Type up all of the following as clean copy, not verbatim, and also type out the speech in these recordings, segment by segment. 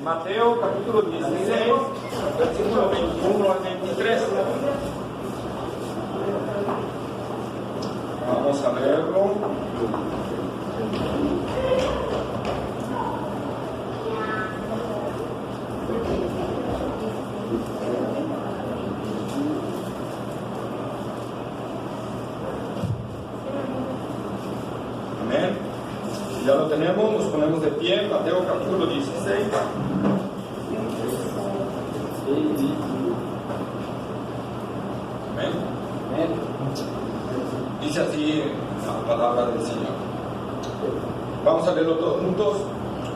Mateo capítulo 16, versículo 21 al 23. Vamos a leerlo. Amén. Si ya lo tenemos, nos ponemos de pie. Mateo capítulo 16. Amén. Dice así la palabra del Señor. Vamos a leerlo todos juntos.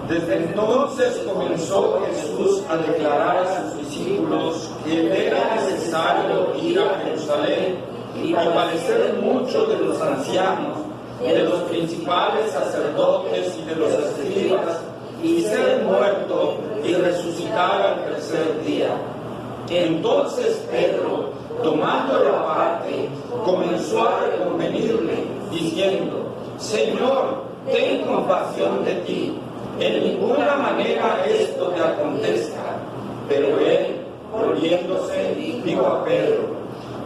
Desde entonces comenzó Jesús a declarar a sus discípulos que era necesario ir a Jerusalén y padecer mucho de los ancianos, de los principales sacerdotes y de los escribas, y ser muerto y resucitar al tercer día. Entonces Pedro, tomándole aparte, comenzó a reconvenirle, diciendo: Señor, ten compasión de ti, en ninguna manera esto te acontezca. Pero él, volviéndose, dijo a Pedro: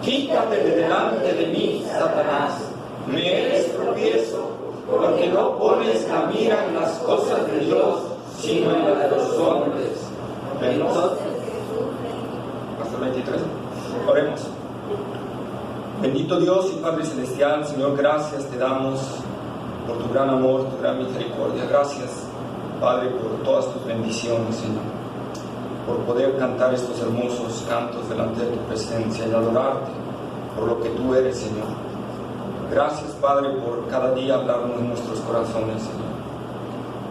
Quítate de delante de mí, Satanás, me eres tropiezo, porque no pones la mira en las cosas de Dios, sino en las de los hombres. Entonces, hasta el 23. Oremos. Bendito Dios y Padre Celestial, Señor, gracias te damos por tu gran amor, tu gran misericordia. Gracias, Padre, por todas tus bendiciones, Señor, por poder cantar estos hermosos cantos delante de tu presencia y adorarte por lo que tú eres, Señor. Gracias, Padre, por cada día hablarnos en nuestros corazones, Señor.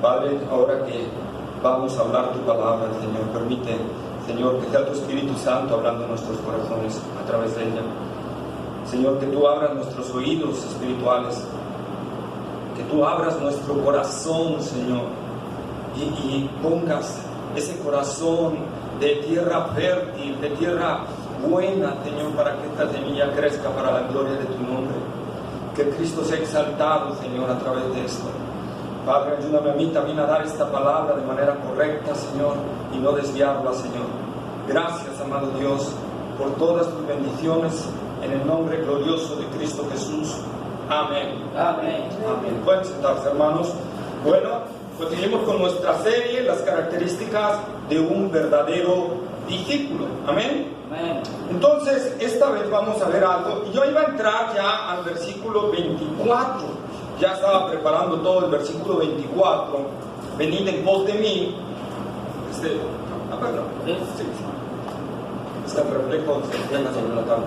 Padre, ahora que vamos a hablar tu palabra, Señor, permite, Señor, que sea tu Espíritu Santo hablando en nuestros corazones a través de ella. Señor, que tú abras nuestros oídos espirituales, que tú abras nuestro corazón, Señor, y pongas ese corazón de tierra fértil, de tierra buena, Señor, para que esta semilla crezca para la gloria de tu nombre. Que Cristo sea exaltado, Señor, a través de esto. Padre, ayúdame a mí también a dar esta palabra de manera correcta, Señor, y no desviarla, Señor. Gracias, amado Dios, por todas tus bendiciones, en el nombre glorioso de Cristo Jesús. Amén. Amén. Amén. Pueden sentarse, hermanos. Bueno, pues seguimos con nuestra serie, las características de un verdadero discípulo. Amén. Amén. Entonces, esta vez vamos a ver algo. Y yo iba a entrar ya al versículo 24. Ya estaba preparando todo el versículo 24. Venid en pos de mí. Perdón. Sí. Este reflejo se llama sobre la tabla.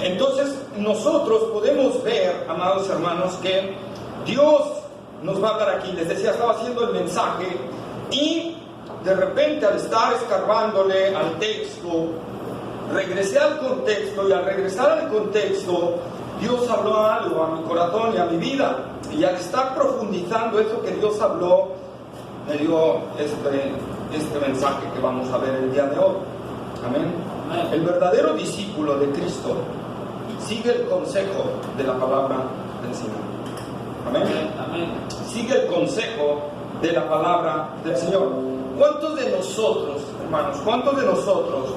Entonces, nosotros podemos ver, amados hermanos, que Dios nos va a dar aquí. Les decía, estaba haciendo el mensaje y de repente, al estar escarbándole al texto, regresé al contexto, y al regresar al contexto, Dios habló algo a mi corazón y a mi vida. Y al estar profundizando eso que Dios habló, me dio este mensaje que vamos a ver el día de hoy. Amén. El verdadero discípulo de Cristo sigue el consejo de la palabra del Señor. Amén. Amén. Sigue el consejo de la palabra del Señor. ¿Cuántos de nosotros, hermanos, cuántos de nosotros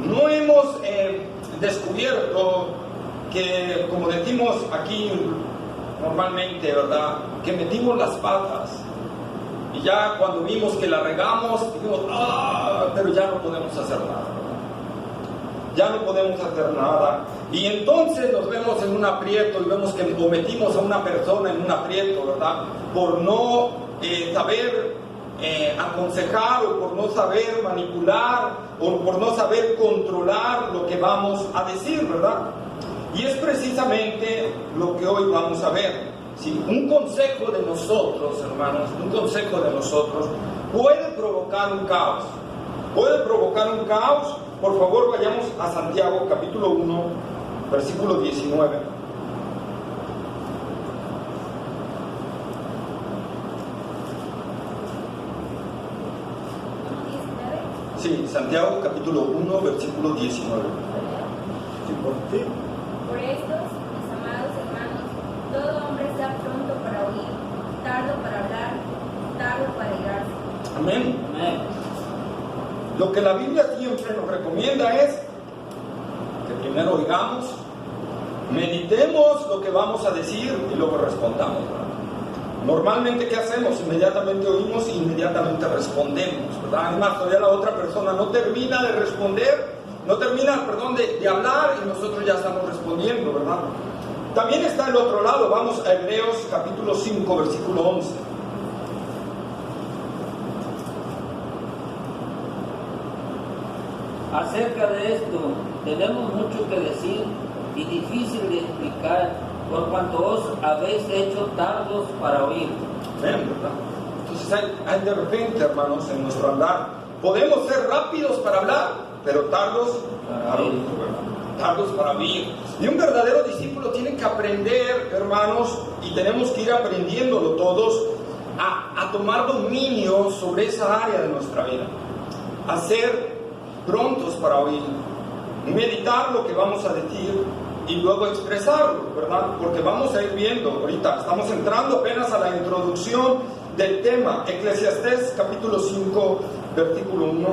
no hemos descubierto que, como decimos aquí normalmente, ¿verdad?, que metimos las patas y ya cuando vimos que la regamos, dijimos, pero ya no podemos hacer nada, ya no podemos hacer nada, y entonces nos vemos en un aprieto y vemos que metimos a una persona en un aprieto, ¿verdad?, por no saber aconsejar, o por no saber manipular, o por no saber controlar lo que vamos a decir, ¿verdad? Y es precisamente lo que hoy vamos a ver. Si un consejo de nosotros, hermanos, un consejo de nosotros puede provocar un caos. Puede provocar un caos. Por favor, vayamos a Santiago, capítulo 1, versículo 19. Sí, Santiago, capítulo 1, versículo 19. Sí. Por esto, mis amados hermanos, todo hombre está pronto para oír, tardo para hablar, tardo para irarse, Amén. Amén. Lo que la Biblia siempre nos recomienda es que primero oigamos, meditemos lo que vamos a decir y luego respondamos, ¿verdad? Normalmente, ¿qué hacemos? Inmediatamente oímos e inmediatamente respondemos, ¿verdad? Además, todavía la otra persona no termina de responder, de hablar y nosotros ya estamos respondiendo, ¿verdad? También está el otro lado. Vamos a Hebreos capítulo 5, versículo 11. Acerca de esto, tenemos mucho que decir y difícil de explicar, por cuanto os habéis hecho tardos para oír. Amén, ¿verdad? Entonces hay de repente, hermanos, en nuestro andar, podemos ser rápidos para hablar, pero tardos para oír, ¿verdad? Tardos para oír. Y un verdadero discípulo tiene que aprender, hermanos, y tenemos que ir aprendiéndolo todos, a tomar dominio sobre esa área de nuestra vida, a ser prontos para oír, meditar lo que vamos a decir y luego expresarlo, ¿verdad? Porque vamos a ir viendo ahorita, estamos entrando apenas a la introducción del tema. Eclesiastés capítulo 5, versículo 1.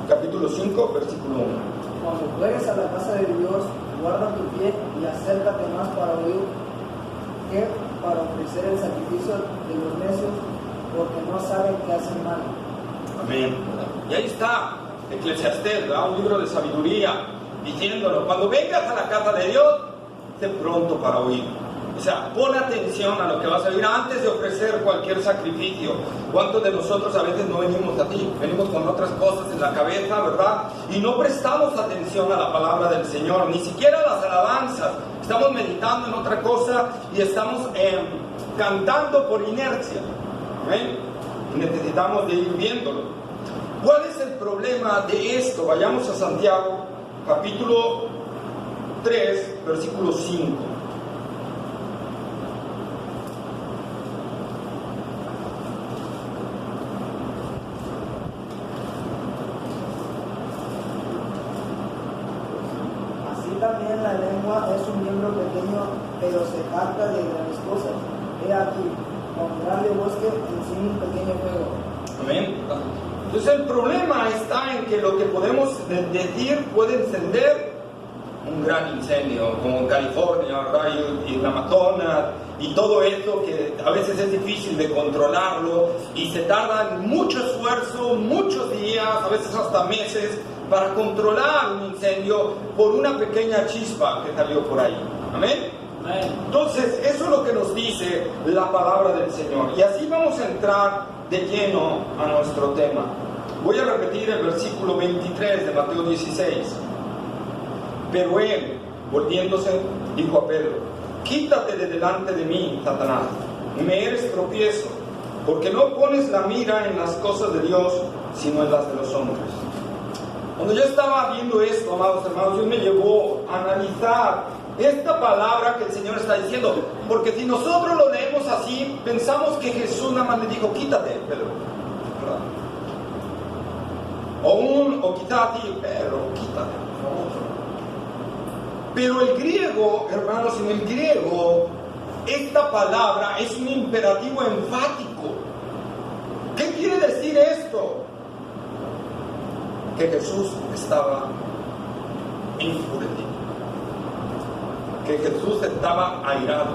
Capítulo 5, versículo 1. Cuando fueres a la casa de Dios, guarda tu pie y acércate más para oír que para ofrecer el sacrificio de los necios, porque no saben que hacen mal. Amén. Y ahí está Eclesiastés, ¿verdad? Un libro de sabiduría, diciéndolo: cuando vengas a la casa de Dios, sé pronto para oír. O sea, pon atención a lo que vas a oír antes de ofrecer cualquier sacrificio. ¿Cuántos de nosotros a veces no venimos así? Venimos con otras cosas en la cabeza, ¿verdad? Y no prestamos atención a la palabra del Señor, ni siquiera a las alabanzas. Estamos meditando en otra cosa y estamos cantando por inercia. ¿Amén? Y necesitamos de ir viéndolo. ¿Cuál es el problema de esto? Vayamos a Santiago, capítulo 3, versículo 5. También la lengua es un miembro pequeño, pero se jacta de grandes cosas. He aquí, con grande bosque en sí un pequeño fuego. Amén. Entonces el problema está en que lo que podemos decir puede encender un gran incendio, como en California, ¿verdad? Y en Amazonas, y todo esto que a veces es difícil de controlarlo, y se tardan mucho esfuerzo, muchos días, a veces hasta meses, para controlar un incendio por una pequeña chispa que salió por ahí. Amén. Entonces, eso es lo que nos dice la palabra del Señor. Y así vamos a entrar de lleno a nuestro tema. Voy a repetir el versículo 23 de Mateo 16. Pero él, volviéndose, dijo a Pedro: quítate de delante de mí, Satanás, me eres tropiezo, porque no pones la mira en las cosas de Dios, sino en las de los hombres. Cuando yo estaba viendo esto, amados hermanos, Dios me llevó a analizar esta palabra que el Señor está diciendo, porque si nosotros lo leemos así, pensamos que Jesús nada más le dijo: quítate, Pedro, ¿verdad? O quizás a ti, Pedro, quítate, por favor. Pero el griego, hermanos, en el griego, esta palabra es un imperativo enfático. ¿Qué quiere decir esto? Que Jesús estaba enfurecido, que Jesús estaba airado,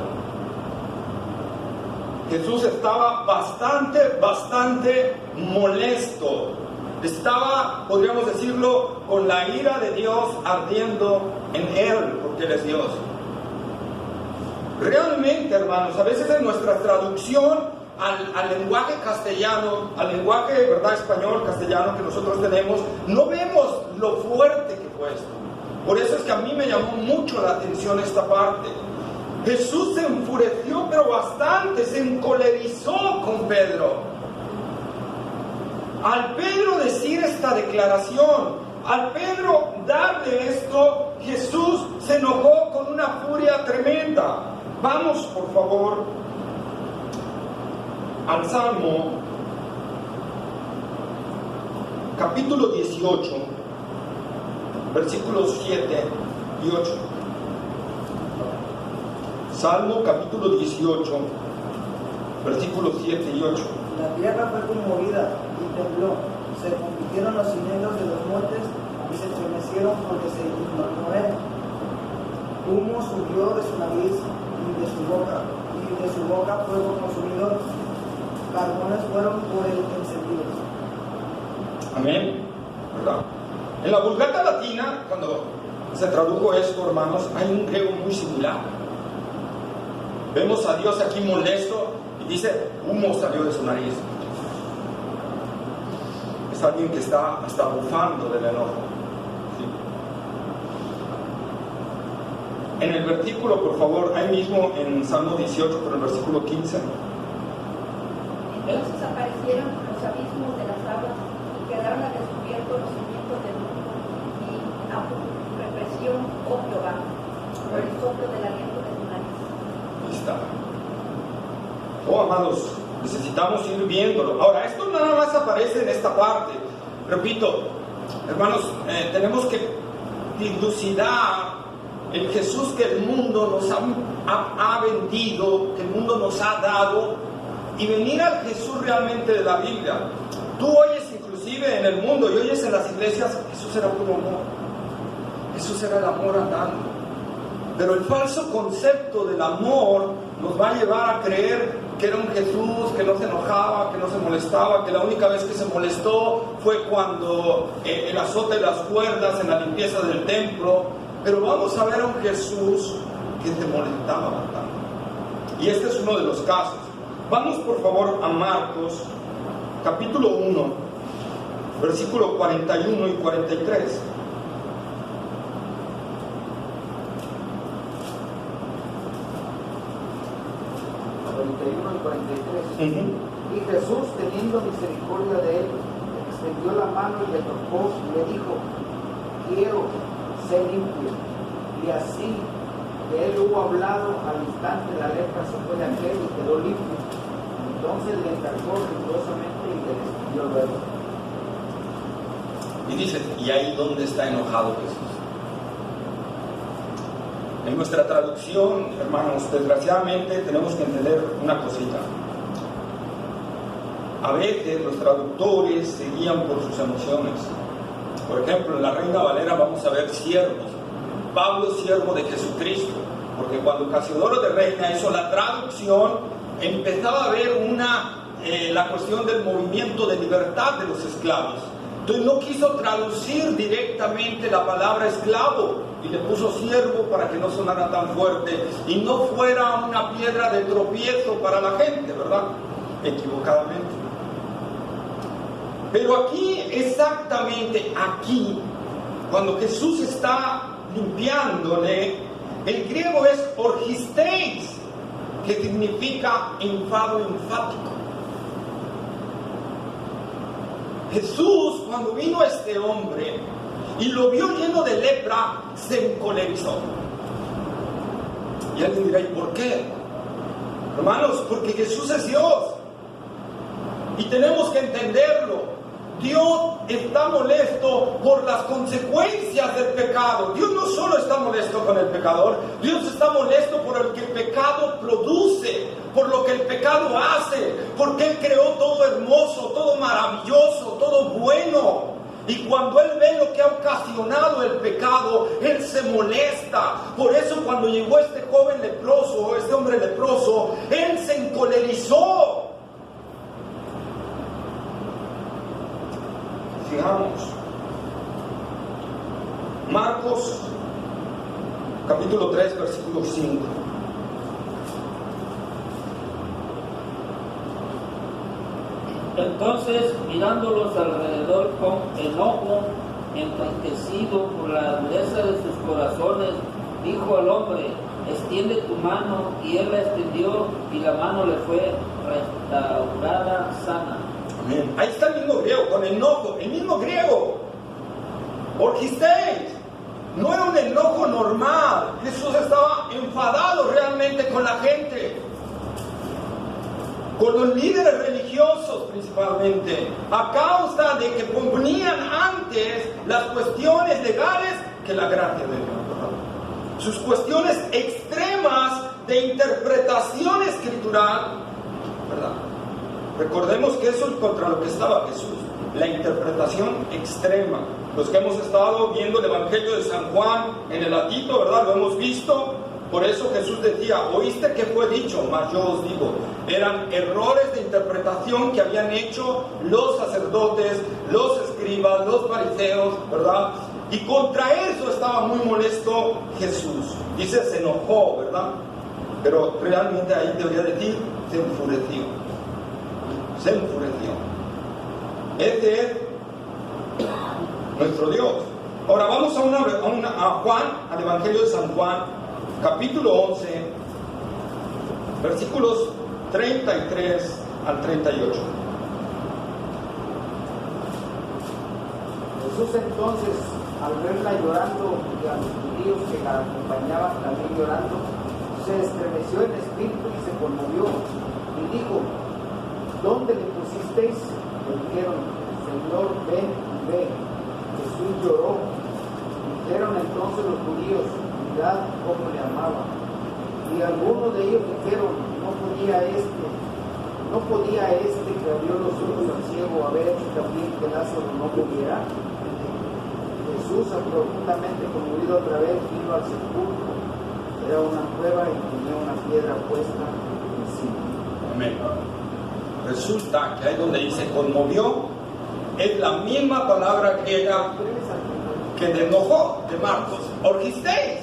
Jesús estaba bastante molesto, estaba, podríamos decirlo, con la ira de Dios ardiendo en él, porque él es Dios. Realmente, hermanos, a veces en nuestra traducción al lenguaje castellano, al lenguaje, ¿verdad?, español, castellano que nosotros tenemos, no vemos lo fuerte que fue esto. Por eso es que a mí me llamó mucho la atención esta parte. Jesús se enfureció, pero bastante, se encolerizó con Pedro. Al Pedro decir esta declaración, al Pedro darle esto, Jesús se enojó con una furia tremenda. Vamos, por favor, al Salmo capítulo 18, versículos 7 y 8. Salmo capítulo 18, versículos 7 y 8. La tierra fue conmovida y tembló, se convirtieron los cimientos de los montes y se estremecieron porque se indignó él. Humo subió de su nariz y de su boca fuego consumidor. Carbones fueron por él encendidos. Amén, ¿verdad? En la Vulgata Latina, cuando se tradujo esto, hermanos, hay un griego muy similar. Vemos a Dios aquí molesto y dice, humo salió de su nariz. Es alguien que está hasta bufando del enojo. ¿Sí? En el versículo, por favor, ahí mismo en Salmo 18, pero el versículo 15. Entonces aparecieron los abismos de las aguas y quedaron al descubierto los cimientos del mundo y a tu represión, oh Jehová, por el soplo del aliento de tu nariz. Ahí está. Oh, amados, necesitamos ir viéndolo. Ahora, esto nada más aparece en esta parte. Repito, hermanos, tenemos que dilucidar el Jesús que el mundo nos ha vendido, que el mundo nos ha dado, y venir al Jesús realmente de la Biblia. Tú oyes inclusive en el mundo y oyes en las iglesias, Jesús era puro amor. Jesús era el amor andando. Pero el falso concepto del amor nos va a llevar a creer que era un Jesús que no se enojaba, que no se molestaba, que la única vez que se molestó fue cuando el azote de las cuerdas en la limpieza del templo. Pero vamos a ver a un Jesús que se molestaba bastante. Y este es uno de los casos. Vamos por favor a Marcos, capítulo 1, versículo 41 y 43. Y Jesús, teniendo misericordia de él, extendió la mano y le tocó y le dijo, quiero ser limpio. Y así que él hubo hablado, al instante la lepra se fue de aquel y quedó limpio. Entonces le encargó rigurosamente y le despidió luego. Y dice, ¿y ahí dónde está enojado Jesús? En nuestra traducción, hermanos, desgraciadamente tenemos que entender una cosita. A veces los traductores se guían por sus emociones. Por ejemplo, en la Reina Valera vamos a ver siervos. Pablo, siervo de Jesucristo, porque cuando Casiodoro de Reina hizo la traducción, empezaba a ver la cuestión del movimiento de libertad de los esclavos. Entonces no quiso traducir directamente la palabra esclavo y le puso siervo para que no sonara tan fuerte y no fuera una piedra de tropiezo para la gente, ¿verdad? Equivocadamente. Pero aquí, exactamente aquí, cuando Jesús está limpiándole, el griego es orgisteis, que significa enfado enfático. Jesús, cuando vino a este hombre y lo vio lleno de lepra, se encolerizó. Y alguien dirá, ¿y por qué? Hermanos, porque Jesús es Dios y tenemos que entenderlo. Dios está molesto por las consecuencias del pecado. Dios no solo está molesto con el pecador, Dios está molesto por lo que el pecado produce, por lo que el pecado hace, porque Él creó todo hermoso, todo maravilloso, todo bueno. Y cuando Él ve lo que ha ocasionado el pecado, Él se molesta. Por eso cuando llegó este joven leproso, este hombre leproso, Él se encolerizó. Fijamos, Marcos capítulo 3 versículo 5. Entonces, mirándolos alrededor con enojo, entristecido por la dureza de sus corazones, dijo al hombre, extiende tu mano, y él la extendió, y la mano le fue restaurada sana. Amén. Ahí está el mismo griego, con enojo, el mismo griego. Orgisteis. No era un enojo normal. Jesús estaba enfadado realmente con la gente, con los líderes religiosos religiosos principalmente, a causa de que ponían antes las cuestiones legales que la gracia de Dios, ¿verdad? Sus cuestiones extremas de interpretación escritural, ¿verdad? Recordemos que eso es contra lo que estaba Jesús, la interpretación extrema. Los que hemos estado viendo el Evangelio de San Juan en el latito, ¿verdad? Lo hemos visto. Por eso Jesús decía, oíste que fue dicho, mas yo os digo. Eran errores de interpretación que habían hecho los sacerdotes, los escribas, los fariseos, ¿verdad? Y contra eso estaba muy molesto Jesús. Dice, se enojó, ¿verdad? Pero realmente ahí debería decir, se enfureció. Se enfureció. Este es nuestro Dios. Ahora vamos a Juan, al Evangelio de San Juan, capítulo 11, versículos 33 al 38. Jesús entonces, al verla llorando y a los judíos que la acompañaban también llorando, se estremeció en espíritu y se conmovió y dijo, ¿dónde le pusisteis? Le dijeron, Señor, ven y ve. Jesús lloró. Dijeron entonces los judíos, mirad cómo le amaba. Y algunos de ellos dijeron, no podía este que abrió los ojos al ciego haber hecho también que Lázaro no muriera. Jesús, profundamente conmovido otra vez, vino al sepulcro. Era una cueva y tenía una piedra puesta encima. Amén. Resulta que ahí donde dice conmovió, es la misma palabra griega que de enojó, de Marcos. Orgisteis.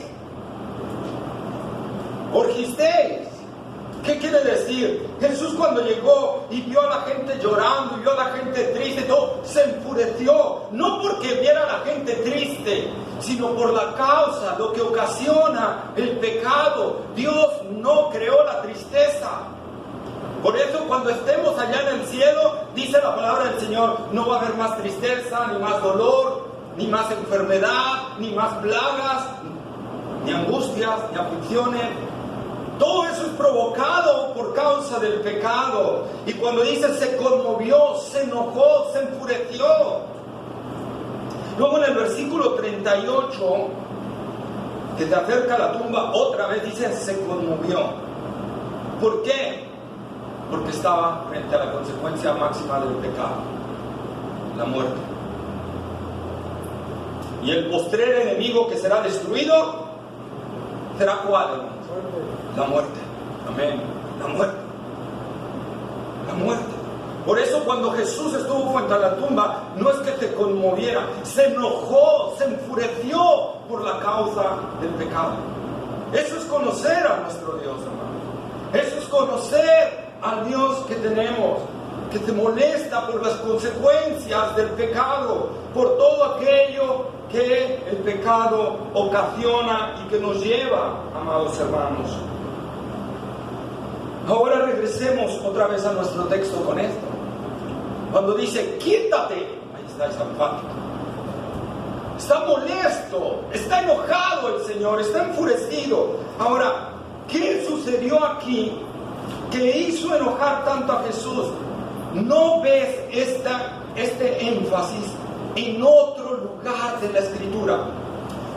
Orgisteis. ¿Qué quiere decir? Jesús cuando llegó y vio a la gente llorando y vio a la gente triste, todo, se enfureció. No porque viera a la gente triste, sino por la causa, lo que ocasiona el pecado. Dios no creó la tristeza. Por eso cuando estemos allá en el cielo, dice la palabra del Señor, no va a haber más tristeza, ni más dolor, ni más enfermedad, ni más plagas, ni angustias, ni aflicciones. Todo eso es provocado por causa del pecado. Y cuando dice se conmovió, se enojó, se enfureció. Luego en el versículo 38, que se acerca a la tumba, otra vez dice se conmovió. ¿Por qué? Porque estaba frente a la consecuencia máxima del pecado, la muerte. Y el postrer enemigo que será destruido, ¿será cuál, hermano? La muerte. Amén. La muerte. La muerte. Por eso cuando Jesús estuvo frente a la tumba, no es que te conmoviera, se enojó, se enfureció por la causa del pecado. Eso es conocer a nuestro Dios, hermano. Eso es conocer al Dios que tenemos, que se molesta por las consecuencias del pecado, por todo aquello que el pecado ocasiona y que nos lleva, amados hermanos. Ahora regresemos otra vez a nuestro texto con esto. Cuando dice, quítate, ahí está esa enfática. Está molesto, está enojado el Señor, está enfurecido. Ahora, ¿qué sucedió aquí que le hizo enojar tanto a Jesús? ¿No ves este énfasis en otro lugar de la Escritura?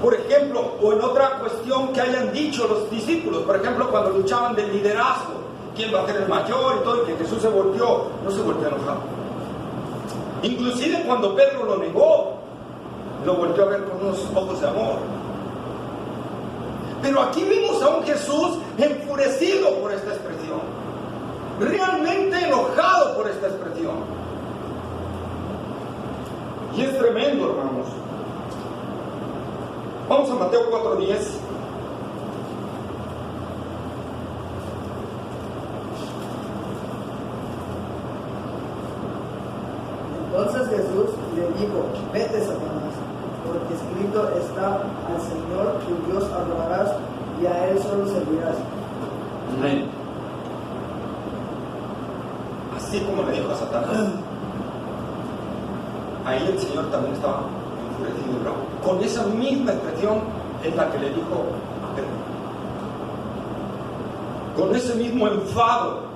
Por ejemplo, o en otra cuestión que hayan dicho los discípulos, por ejemplo, cuando luchaban del liderazgo, quién va a ser el mayor y todo, y que Jesús se volteó, no se volteó enojado. Inclusive cuando Pedro lo negó, lo volteó a ver con unos ojos de amor. Pero aquí vimos a un Jesús enfurecido por esta expresión, realmente enojado por esta expresión. Y es tremendo, hermanos. Vamos a Mateo 4:10. Entonces Jesús le dijo, vete, Satanás, porque escrito está, al Señor tu Dios adorarás y a Él solo servirás. Amén. Así como le dijo a Satanás, ahí el Señor también estaba enfurecido y bravo. Con esa misma expresión es la que le dijo a Pedro. Con ese mismo enfado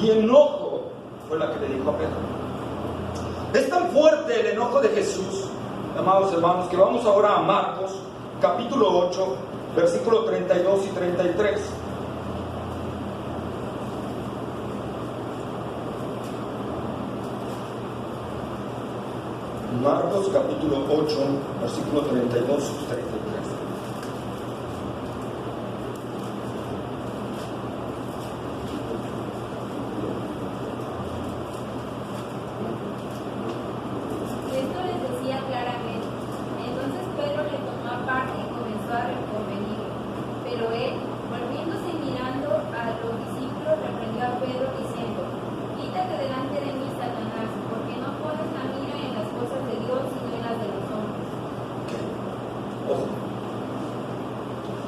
y enojo fue la que le dijo a Pedro. Es tan fuerte el enojo de Jesús, amados hermanos, que vamos ahora a Marcos, capítulo 8, versículo 32 y 33. Marcos, capítulo 8, versículo 32 y 33.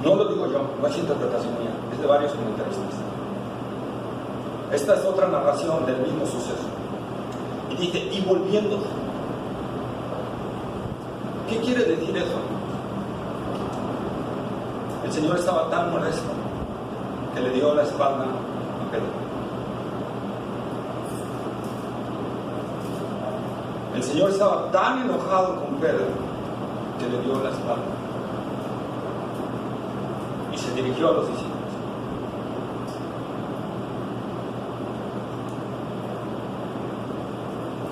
No lo digo yo, no es interpretación mía, es de varios comentaristas. Esta es otra narración del mismo suceso. Y dice, y volviendo. ¿Qué quiere decir eso? El Señor estaba tan molesto que le dio la espalda a Pedro. El Señor estaba tan enojado con Pedro que le dio la espalda. Se dirigió a los discípulos.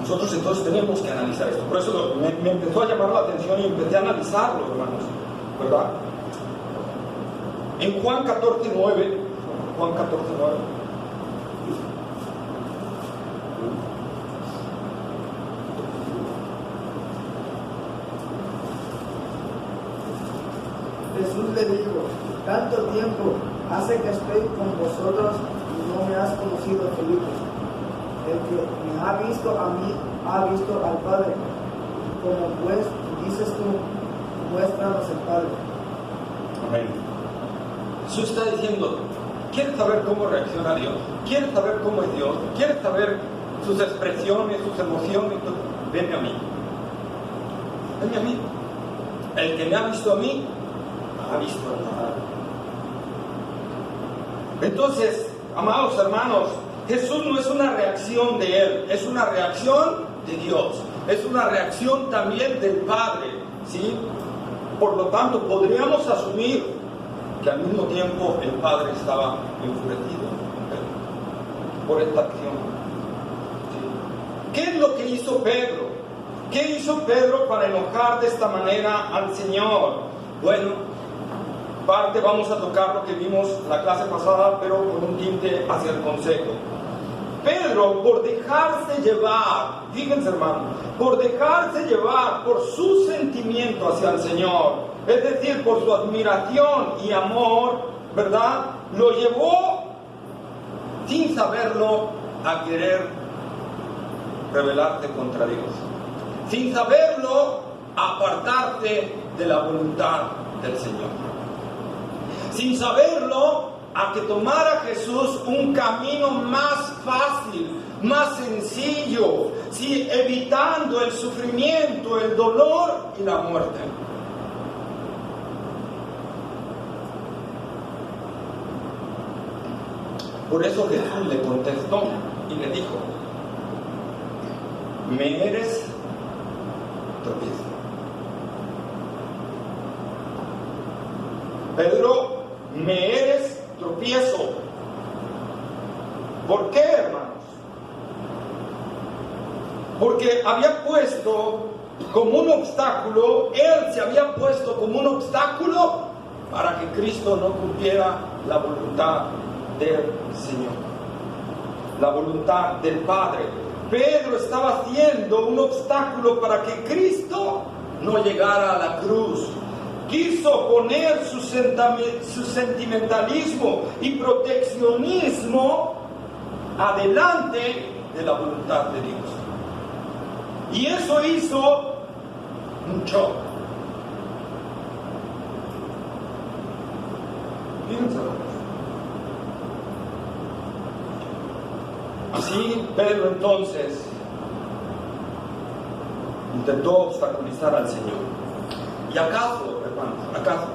Nosotros entonces tenemos que analizar esto. Por eso me empezó a llamar la atención y empecé a analizarlo, hermanos, ¿verdad? En Juan 14:9, Juan 14:9. Jesús le dijo: tanto tiempo hace que estoy con vosotros y no me has conocido, Felipe. El que me ha visto a mí, ha visto al Padre. Como pues dices tú, muéstranos el Padre. Amén. Jesús está diciendo, ¿quieres saber cómo reacciona Dios? ¿Quieres saber cómo es Dios? ¿Quieres saber sus expresiones, sus emociones? Venme a mí. Venme a mí. El que me ha visto a mí, ha visto al Padre. Entonces, amados hermanos, Jesús no es una reacción de Él, es una reacción de Dios, es una reacción también del Padre, ¿sí? Por lo tanto, podríamos asumir que al mismo tiempo el Padre estaba enfurecido por esta acción, ¿sí? ¿Qué es lo que hizo Pedro? ¿Qué hizo Pedro para enojar de esta manera al Señor? Bueno, parte vamos a tocar lo que vimos la clase pasada, pero con un tinte hacia el consejo. Pedro, por dejarse llevar, fíjense hermano, por dejarse llevar por su sentimiento hacia el Señor, es decir, por su admiración y amor, ¿verdad? Lo llevó, sin saberlo, a querer rebelarse contra Dios. Sin saberlo, a apartarse de la voluntad del Señor. Sin saberlo, a que tomara Jesús un camino más fácil, más sencillo, ¿sí? Evitando el sufrimiento, el dolor y la muerte. Por eso Jesús le contestó y le dijo: me eres tropiezo. Pedro, me eres tropiezo. ¿Por qué, hermanos? Porque había puesto como un obstáculo, él se había puesto como un obstáculo para que Cristo no cumpliera la voluntad del Señor, la voluntad del Padre. Pedro estaba haciendo un obstáculo para que Cristo no llegara a la cruz. Quiso poner su sentimentalismo y proteccionismo adelante de la voluntad de Dios. Y eso hizo un choque. Fíjense. Así Pedro entonces intentó obstaculizar al Señor. ¿Y acaso, hermanos, acaso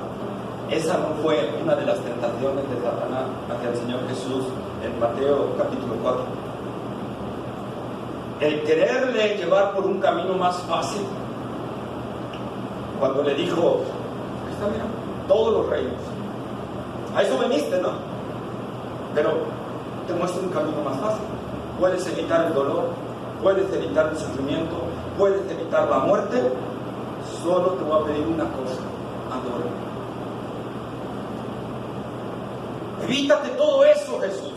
esa no fue una de las tentaciones de Satanás hacia el Señor Jesús en Mateo capítulo 4? el quererle llevar por un camino más fácil, cuando le dijo, ahí está, mira, todos los reinos, a eso veniste, ¿no? Pero te muestro un camino más fácil. Puedes evitar el dolor, puedes evitar el sufrimiento, puedes evitar la muerte. Solo te voy a pedir una cosa: adórame. Evítate todo eso, Jesús.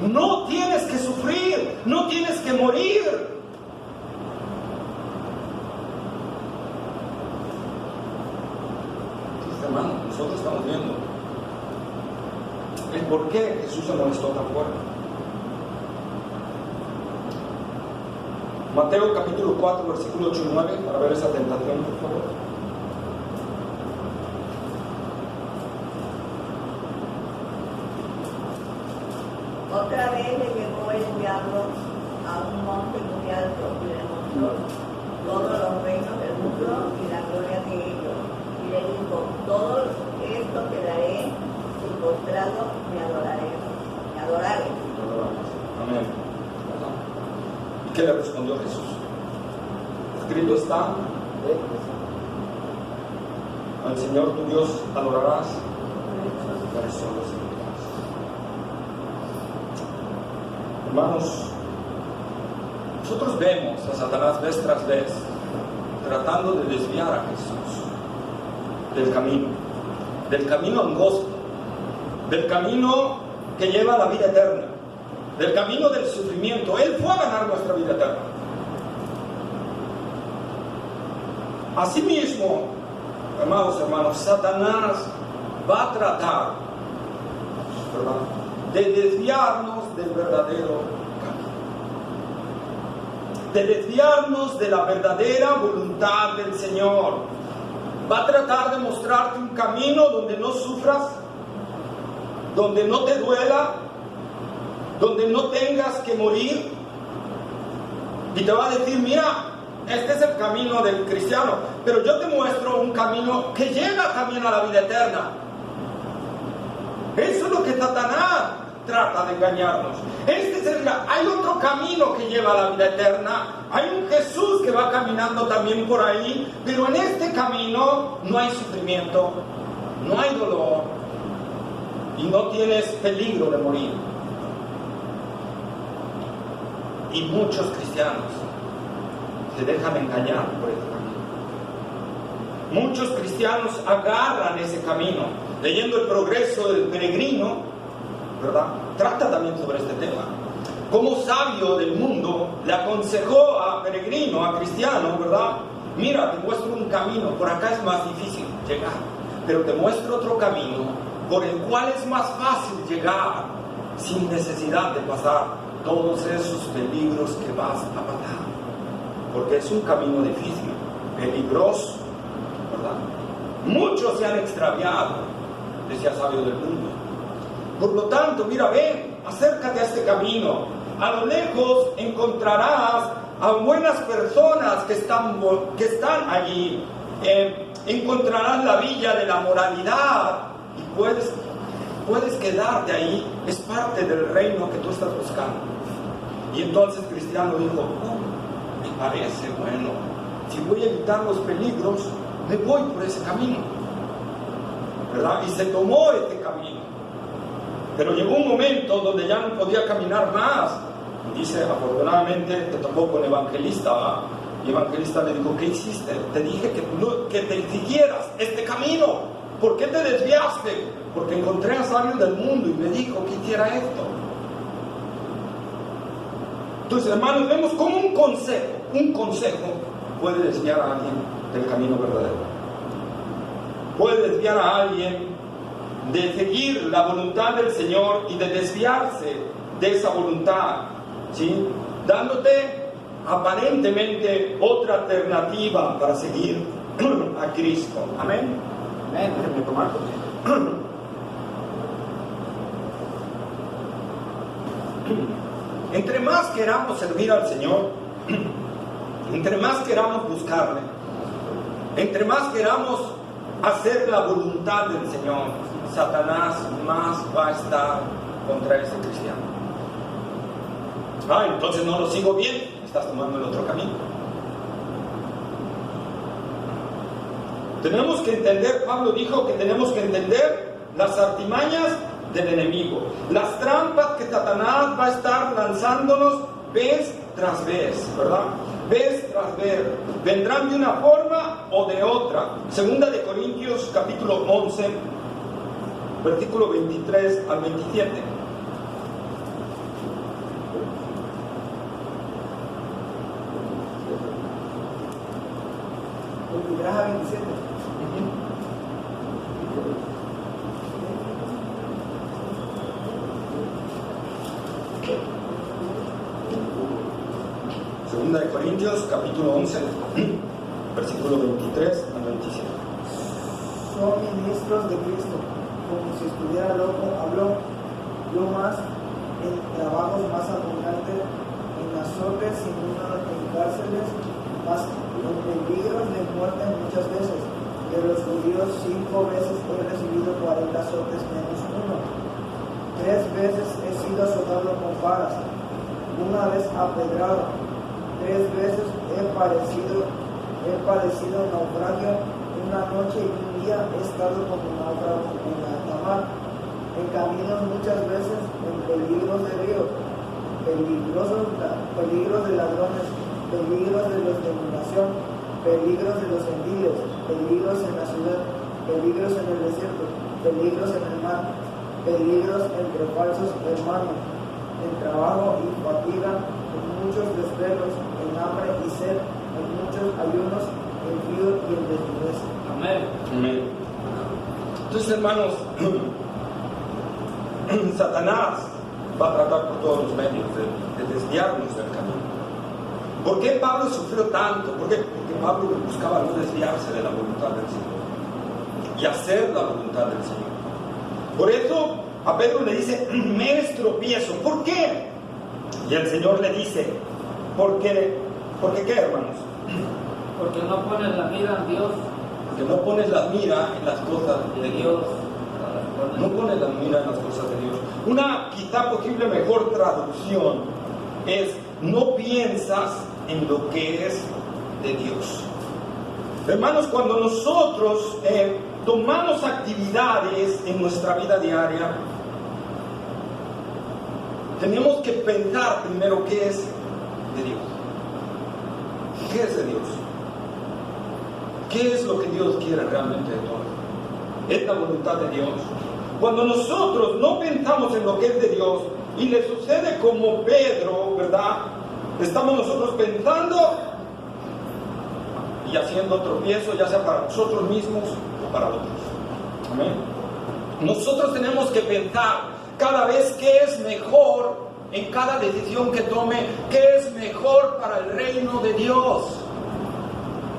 No tienes que sufrir, no tienes que morir. Sí, hermano, nosotros estamos viendo el por qué Jesús se molestó tan fuerte. Mateo capítulo 4, versículo 8 y 9, para ver esa tentación, por favor. Otra vez le llevó el diablo a un monte muy alto y le mostró todos los reinos del mundo y la gloria de ellos. Y le dijo, todo esto te daré si postrado me adorares. Amén. ¿Y qué le respondió Jesús? Escrito está: al Señor tu Dios adorarás, para eso lo servirás. Hermanos, nosotros vemos a Satanás vez tras vez tratando de desviar a Jesús del camino angosto, del camino que lleva a la vida eterna, del camino del sufrimiento. Él fue a ganar nuestra vida eterna. Asimismo, amados hermanos, Satanás va a tratar, ¿verdad?, de desviarnos del verdadero camino, de desviarnos de la verdadera voluntad del Señor. Va a tratar de mostrarte un camino donde no sufras, donde no te duela, donde no tengas que morir, y te va a decir: mira, este es el camino del cristiano, pero yo te muestro un camino que llega también a la vida eterna. Eso es lo que Satanás trata de engañarnos. Hay otro camino que lleva a la vida eterna. Hay un Jesús que va caminando también por ahí, pero en este camino no hay sufrimiento, no hay dolor y no tienes peligro de morir. Y muchos cristianos se dejan engañar por este camino. Muchos cristianos agarran ese camino. Leyendo El progreso del peregrino, ¿verdad?, trata también sobre este tema. Como sabio del mundo le aconsejó a peregrino, a cristiano, ¿verdad? Mira, te muestro un camino, por acá es más difícil llegar, pero te muestro otro camino por el cual es más fácil llegar sin necesidad de pasar todos esos peligros que vas a pasar, porque es un camino difícil, peligroso, ¿verdad? Muchos se han extraviado, decía sabio del mundo. Por lo tanto, mira, ven, acércate a este camino. A lo lejos encontrarás a buenas personas que están allí. Encontrarás la villa de la moralidad y puedes quedarte ahí. Es parte del reino que tú estás buscando. Y entonces Cristiano dijo: oh, me parece bueno, si voy a evitar los peligros, me voy por ese camino, ¿verdad? Y se tomó este camino. Pero llegó un momento donde ya no podía caminar más. Dice, afortunadamente te topó con evangelista, ¿verdad? Y evangelista le dijo: ¿qué hiciste? Te dije que te siguieras este camino. ¿Por qué te desviaste? Porque encontré a sabio del mundo y me dijo que hiciera esto. Entonces, hermanos, vemos como un consejo puede desviar a alguien del camino verdadero. Puede desviar a alguien de seguir la voluntad del Señor y de desviarse de esa voluntad, ¿sí?, dándote aparentemente otra alternativa para seguir a Cristo. Amén. Amén. Déjenme tomar conmigo. Entre más queramos servir al Señor, entre más queramos buscarle, entre más queramos hacer la voluntad del Señor, Satanás más va a estar contra ese cristiano. Entonces no lo sigo bien, estás tomando el otro camino. Tenemos que entender, Pablo dijo que tenemos que entender las artimañas del enemigo, las trampas que Satanás va a estar lanzándonos vez tras vez, ¿verdad? Vez tras vez, vendrán de una forma o de otra. Segunda de Corintios capítulo 11, versículo 23 al 27. ¿23 a 27? Segunda de Corintios capítulo 11, versículo 23 al 27. Son ministros de Cristo, como si estuviera loco, habló yo más en trabajos más abundantes, en azotes sin número, en cárceles, más en peligros de muerte muchas veces. De los judíos 5 veces he recibido 40 azotes menos uno. 3 veces he sido azotado con varas, una vez apedrado. 3 veces he padecido naufragio, una noche y un día he estado como náufrago en alta mar, en caminos muchas veces, en peligros de ríos, peligros de ladrones, peligros de los de inundación, peligros de los gentiles, peligros en la ciudad, peligros en el desierto, peligros en el mar, peligros entre falsos hermanos, en trabajo y fatiga, en muchos desvelos, en hambre y sed, en muchos ayunos, en frío y en desnudez. Amén. Amén. Entonces, hermanos, Satanás va a tratar por todos los medios de desviarnos del camino. ¿Por qué Pablo sufrió tanto? Porque Pablo buscaba no desviarse de la voluntad del Señor y hacer la voluntad del Señor. Por eso a Pedro le dice, me estropiezo. ¿Por qué? Y el Señor le dice, ¿por qué qué, hermanos? Porque no pones la mira en Dios. Porque no pones la mira en las cosas de Dios. No pones la mira en las cosas de Dios. Una quizá posible mejor traducción es, no piensas en lo que es de Dios. Hermanos, cuando nosotros tomamos actividades en nuestra vida diaria, tenemos que pensar primero qué es de Dios. ¿Qué es de Dios? ¿Qué es lo que Dios quiere realmente de nosotros? Es la voluntad de Dios. Cuando nosotros no pensamos en lo que es de Dios y le sucede como Pedro, ¿verdad? Estamos nosotros pensando y haciendo tropiezo, ya sea para nosotros mismos o para otros. Amén. Nosotros tenemos que pensar cada vez qué es mejor en cada decisión que tome, qué es mejor para el reino de Dios.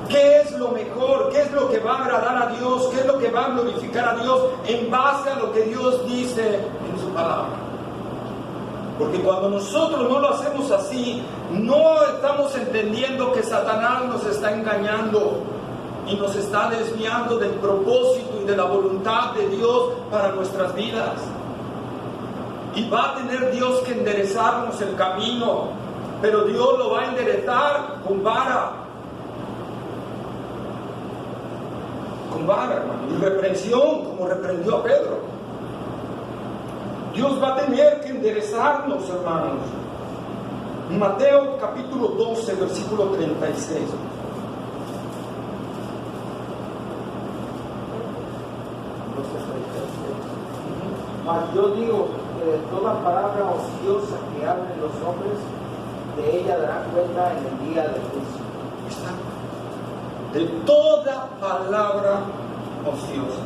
¿Qué es lo mejor? ¿Qué es lo que va a agradar a Dios? ¿Qué es lo que va a glorificar a Dios en base a lo que Dios dice en su palabra? Porque cuando nosotros no lo hacemos así, no estamos entendiendo que Satanás nos está engañando y nos está desviando del propósito y de la voluntad de Dios para nuestras vidas. Y va a tener Dios que enderezarnos el camino, pero Dios lo va a enderezar con vara. Con vara, hermano, y reprensión, como reprendió a Pedro. Dios va a tener que enderezarnos, hermanos. Mateo capítulo 12, versículo 36. Mas yo digo que de toda palabra ociosa que hablen los hombres, de ella darán cuenta en el día del juicio. Está. De toda palabra ociosa.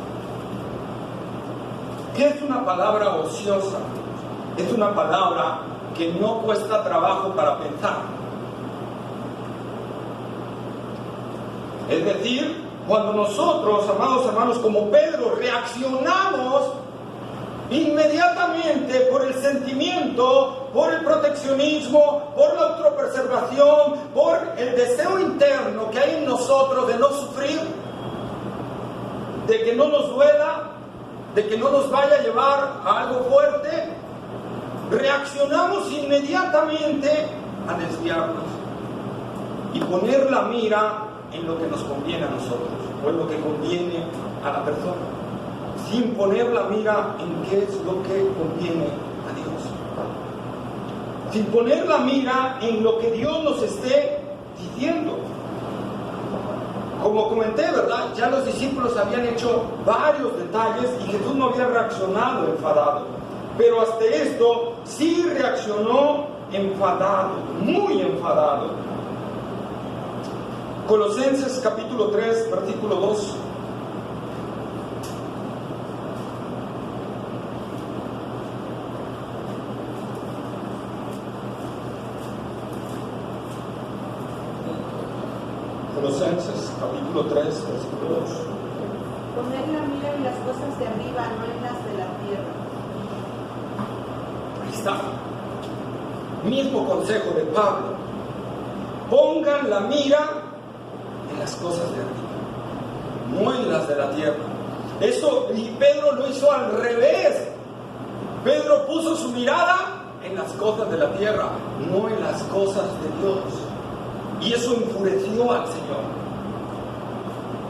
¿Qué es una palabra ociosa? Es una palabra que no cuesta trabajo para pensar. Es decir, cuando nosotros, amados hermanos, como Pedro, reaccionamos inmediatamente por el sentimiento, por el proteccionismo, por la autopreservación, por el deseo interno que hay en nosotros de no sufrir, de que no nos duela, de que no nos vaya a llevar a algo fuerte, reaccionamos inmediatamente a desviarnos y poner la mira en lo que nos conviene a nosotros o en lo que conviene a la persona, sin poner la mira en qué es lo que conviene a Dios, sin poner la mira en lo que Dios nos esté diciendo. Como comenté, ¿verdad? Ya los discípulos habían hecho varios detalles y Jesús no había reaccionado enfadado, pero hasta esto sí reaccionó enfadado, muy enfadado. Colosenses capítulo 3, versículo 2. Colosenses capítulo 3, versículo 2. Poner la mira en las cosas de arriba, no en las de la tierra. Ahí está. Mismo consejo de Pablo. Pongan la mira en las cosas de arriba, no en las de la tierra. Eso, y Pedro lo hizo al revés. Pedro puso su mirada en las cosas de la tierra, no en las cosas de Dios. Y eso enfureció al Señor.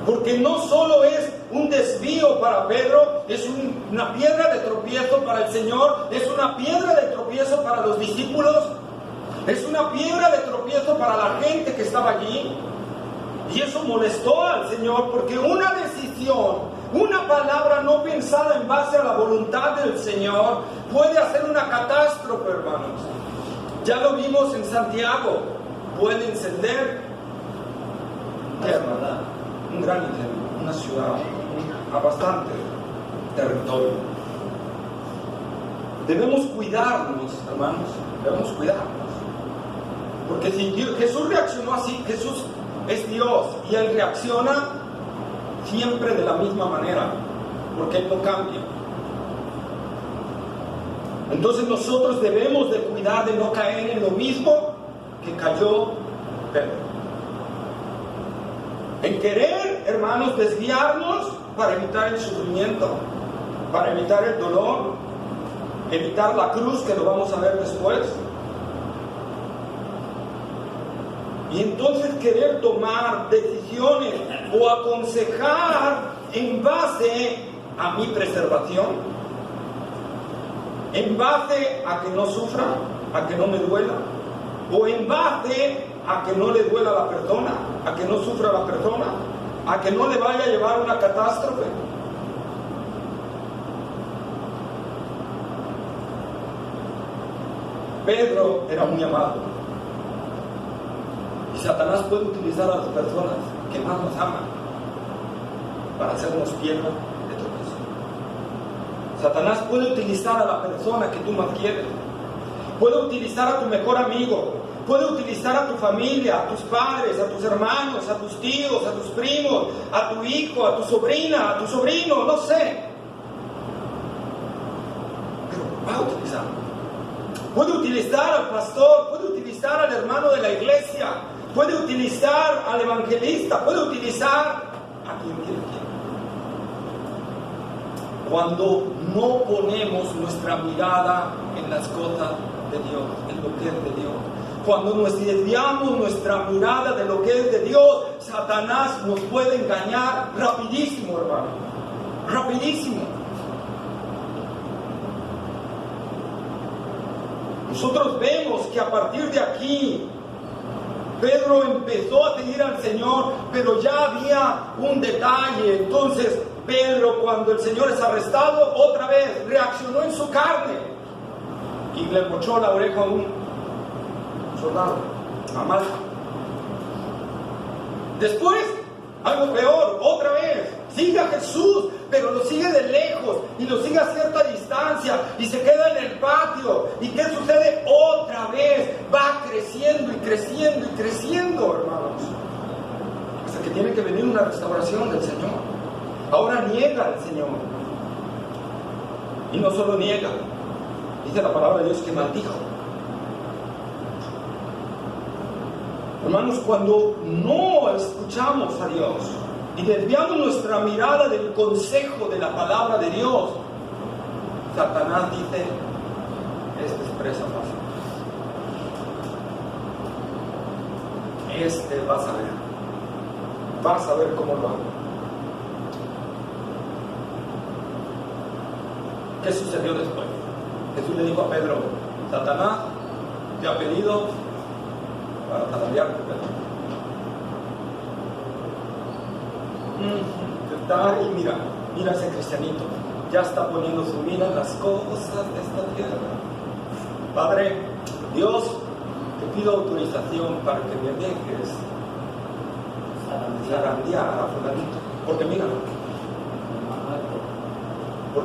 Porque no solo es un desvío para Pedro, es una piedra de tropiezo para el Señor, es una piedra de tropiezo para los discípulos, es una piedra de tropiezo para la gente que estaba allí. Y eso molestó al Señor, porque una decisión, una palabra no pensada en base a la voluntad del Señor puede hacer una catástrofe, hermanos. Ya lo vimos en Santiago, puede encender un gran incendio, una ciudad, a bastante territorio. Debemos cuidarnos, hermanos, debemos cuidarnos. Porque si Jesús reaccionó así, Jesús es Dios y Él reacciona siempre de la misma manera, porque Él no cambia. Entonces nosotros debemos de cuidar de no caer en lo mismo que cayó Pedro. En querer, hermanos, desviarnos para evitar el sufrimiento, para evitar el dolor, evitar la cruz, que lo vamos a ver después. Y entonces querer tomar decisiones o aconsejar en base a mi preservación, en base a que no sufra, a que no me duela, o en base a que no le duela a la persona, a que no sufra la persona, a que no le vaya a llevar una catástrofe. Pedro era muy amado. Y Satanás puede utilizar a las personas que más nos aman para hacernos piedra de tropiezo. Satanás puede utilizar a la persona que tú más quieres. Puede utilizar a tu mejor amigo. Puede utilizar a tu familia, a tus padres, a tus hermanos, a tus tíos, a tus primos, a tu hijo, a tu sobrina, a tu sobrino, no sé. Pero va a utilizar. Puede utilizar al pastor, puede utilizar al hermano de la iglesia, puede utilizar al evangelista, puede utilizar a quien quiera. Cuando no ponemos nuestra mirada en las cosas de Dios, en lo que es de Dios, cuando nos desviamos nuestra mirada de lo que es de Dios, Satanás nos puede engañar rapidísimo, hermano, rapidísimo. Nosotros vemos que a partir de aquí Pedro empezó a seguir al Señor, pero ya había un detalle. Entonces Pedro, cuando el Señor es arrestado, otra vez reaccionó en su carne y le mochó la oreja a un soldado, a Malco. Después, algo peor, otra vez, sigue a Jesús, pero lo sigue de lejos y lo sigue a cierta distancia y se queda en el patio. ¿Y qué sucede? Otra vez va creciendo y creciendo y creciendo, hermanos, hasta que tiene que venir una restauración del Señor. Ahora niega al Señor, y no solo niega, dice la palabra de Dios que maldijo. Hermanos, cuando no escuchamos a Dios y desviamos nuestra mirada del consejo de la palabra de Dios, Satanás dice, este expresa fácil. Vas a ver cómo lo hago. ¿Qué sucedió después? Jesús le dijo a Pedro: Satanás te ha pedido para talarearte, Pedro. Mira ese cristianito, ya está poniendo su mira en las cosas de esta tierra. Padre, Dios, te pido autorización para que me dejes zarandear a fulanito, porque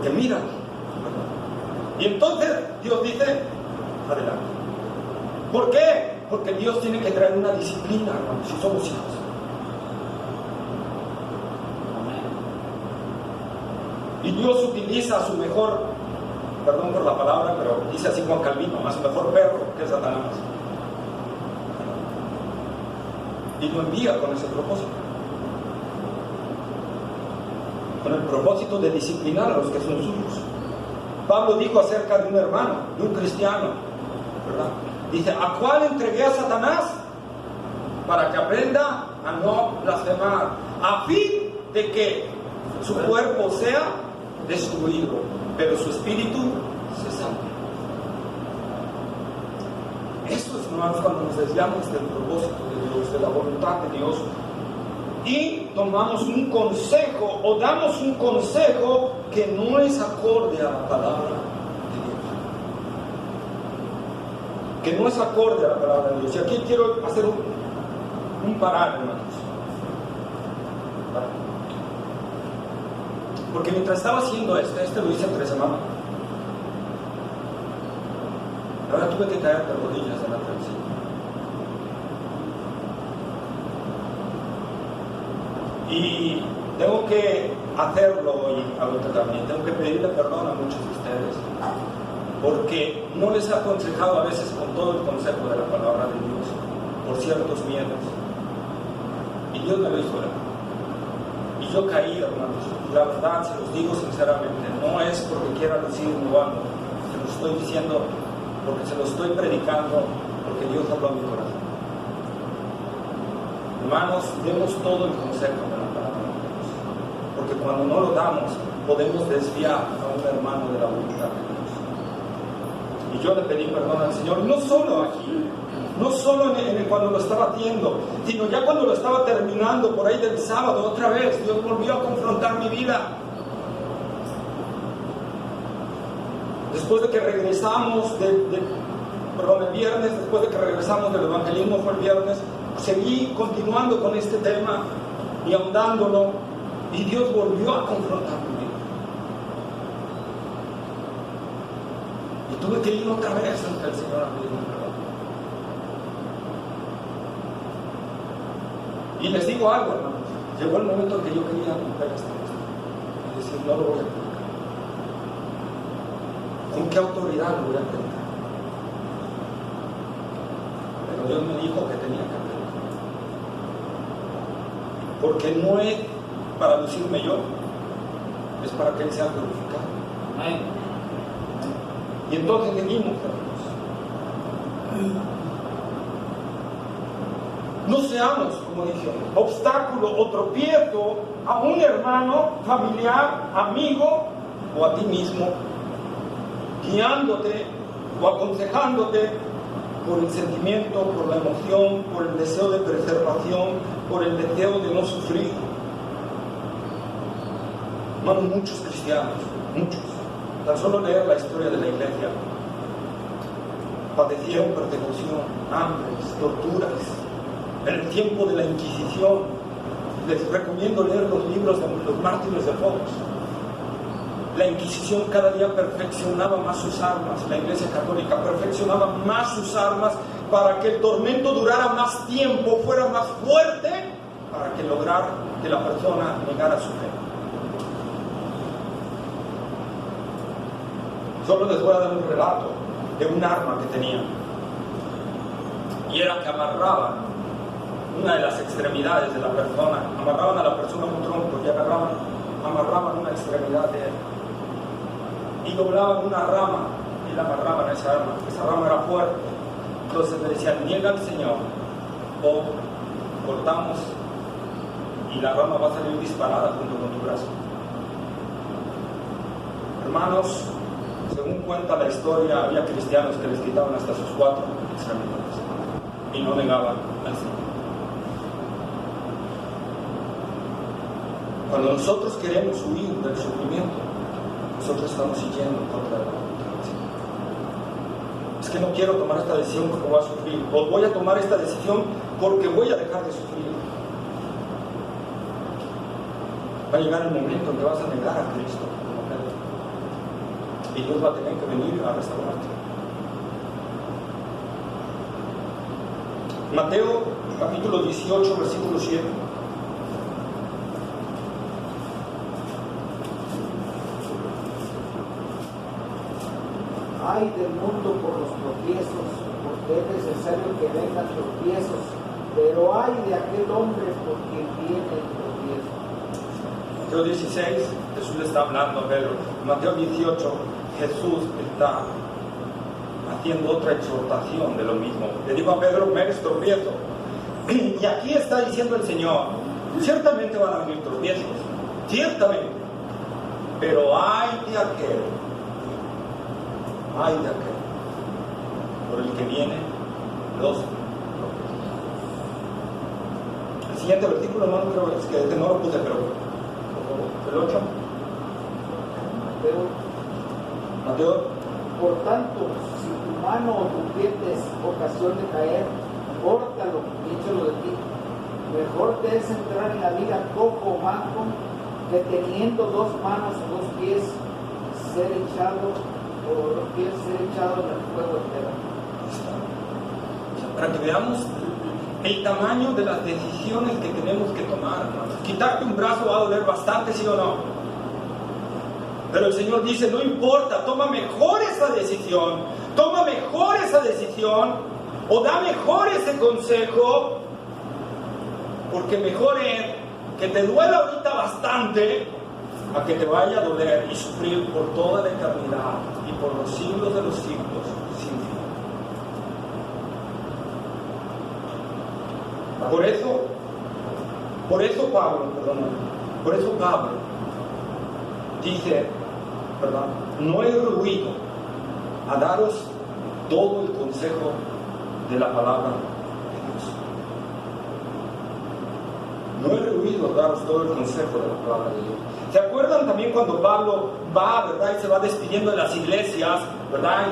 mira. Y entonces Dios dice: adelante. ¿Por qué? Porque Dios tiene que traer una disciplina, hermano, si somos hijos. Y Dios utiliza a su mejor, perdón por la palabra, pero dice así Juan Calvino, a su mejor perro, que es Satanás. Y lo envía con ese propósito. Con el propósito de disciplinar a los que son suyos. Pablo dijo acerca de un hermano, de un cristiano, ¿verdad? Dice: ¿a cuál entregué a Satanás? Para que aprenda a no blasfemar, a fin de que su cuerpo sea destruido, pero su espíritu se salve. Eso es, hermanos, cuando nos desviamos del propósito de Dios, de la voluntad de Dios, y tomamos un consejo o damos un consejo que no es acorde a la palabra de Dios. Que no es acorde a la palabra de Dios. Y aquí quiero hacer un parar, hermanos. Porque mientras estaba haciendo este lo hice en 3 semanas. Ahora tuve que caer de rodillas en la televisión. Y tengo que hacerlo, y algo que también tengo que pedirle perdón a muchos de ustedes, porque no les he aconsejado a veces con todo el consejo de la palabra de Dios, por ciertos miedos. Y Dios me lo hizo ver. Y yo caí, hermanos. La verdad, se los digo sinceramente, no es porque quiera decir o algo, se lo estoy diciendo porque se lo estoy predicando, porque Dios habló a mi corazón. Hermanos, demos todo el consejo de la palabra de Dios, porque cuando no lo damos, podemos desviar a un hermano de la voluntad de Dios. Y yo le pedí perdón al Señor, no solo aquí, no solo cuando lo estaba haciendo, sino ya cuando lo estaba terminando, por ahí del sábado, otra vez, Dios volvió a confrontar mi vida. Después de que regresamos, el viernes, después de que regresamos del evangelismo, fue el viernes, seguí continuando con este tema y ahondándolo, y Dios volvió a confrontar mi vida. Y tuve que ir otra vez ante el Señor a pedirle perdón. Y les digo algo, hermanos, llegó el momento que yo quería romper esta cosa y decir: no lo voy a predicar. ¿Con qué autoridad lo voy a predicar? Pero Dios me dijo que tenía que predicar, porque no es para lucirme yo, es para que Él sea glorificado. Amén. Y entonces seguimos, hermanos. No seamos, como dije, obstáculo o tropiezo a un hermano, familiar, amigo o a ti mismo, guiándote o aconsejándote por el sentimiento, por la emoción, por el deseo de preservación, por el deseo de no sufrir. Hermanos, muchos cristianos, muchos, tan solo leer la historia de la iglesia, padecieron persecución, hambres, torturas. En el tiempo de la Inquisición, les recomiendo leer los libros de los mártires de Fox. La Inquisición cada día perfeccionaba más sus armas, la Iglesia Católica perfeccionaba más sus armas para que el tormento durara más tiempo, fuera más fuerte, para que lograr que la persona negara su fe. Solo les voy a dar un relato de un arma que tenían, y era que amarraban una de las extremidades de la persona, amarraban a la persona un tronco y amarraban una extremidad de él y doblaban una rama y la amarraban a esa rama. Esa rama era fuerte. Entonces le decían, niega al Señor o cortamos y la rama va a salir disparada junto con tu brazo. Hermanos, según cuenta la historia, había cristianos que les quitaban hasta sus 4 extremidades y no negaban al Señor. Cuando nosotros queremos huir del sufrimiento, nosotros estamos siguiendo contra la voluntad del Señor. Es que no quiero tomar esta decisión porque voy a sufrir, o voy a tomar esta decisión porque voy a dejar de sufrir. Va a llegar el momento en que vas a negar a Cristo, y Dios va a tener que venir a restaurarte. Mateo capítulo 18, versículo 7. Ay del mundo por los tropiezos, porque es necesario que vengan tropiezos, pero ay de aquel hombre por quien viene el tropiezo. Mateo 16, Jesús le está hablando a Pedro. Mateo 18, Jesús está haciendo otra exhortación de lo mismo. Le dijo a Pedro, me eres tropiezo. Y aquí está diciendo el Señor, ciertamente van a venir tropiezos, ciertamente, pero ay de aquel por el que vienen los tropiezos. El siguiente versículo no creo, es que no lo puse, pero el 8. Mateo. Por tanto, si tu mano o tu pie te es ocasión de caer, córtalo y échalo de ti. Mejor te es entrar en la vida cojo o manco, que teniendo 2 manos o 2 pies, ser echado en el fuego entero. Para que veamos el tamaño de las decisiones que tenemos que tomar, hermanos. Quitarte un brazo va a doler bastante, ¿sí o no? Pero el Señor dice, no importa, toma mejor esa decisión, o da mejor ese consejo, porque mejor es que te duela ahorita bastante, a que te vaya a doler y sufrir por toda la eternidad y por los siglos de los siglos sin fin. Por eso Pablo dice, no he rehuido a daros todo el consejo de la palabra de Dios. No he rehuido a daros todo el consejo de la palabra de Dios. ¿Se acuerdan también cuando Pablo va, verdad, y se va despidiendo de las iglesias, verdad,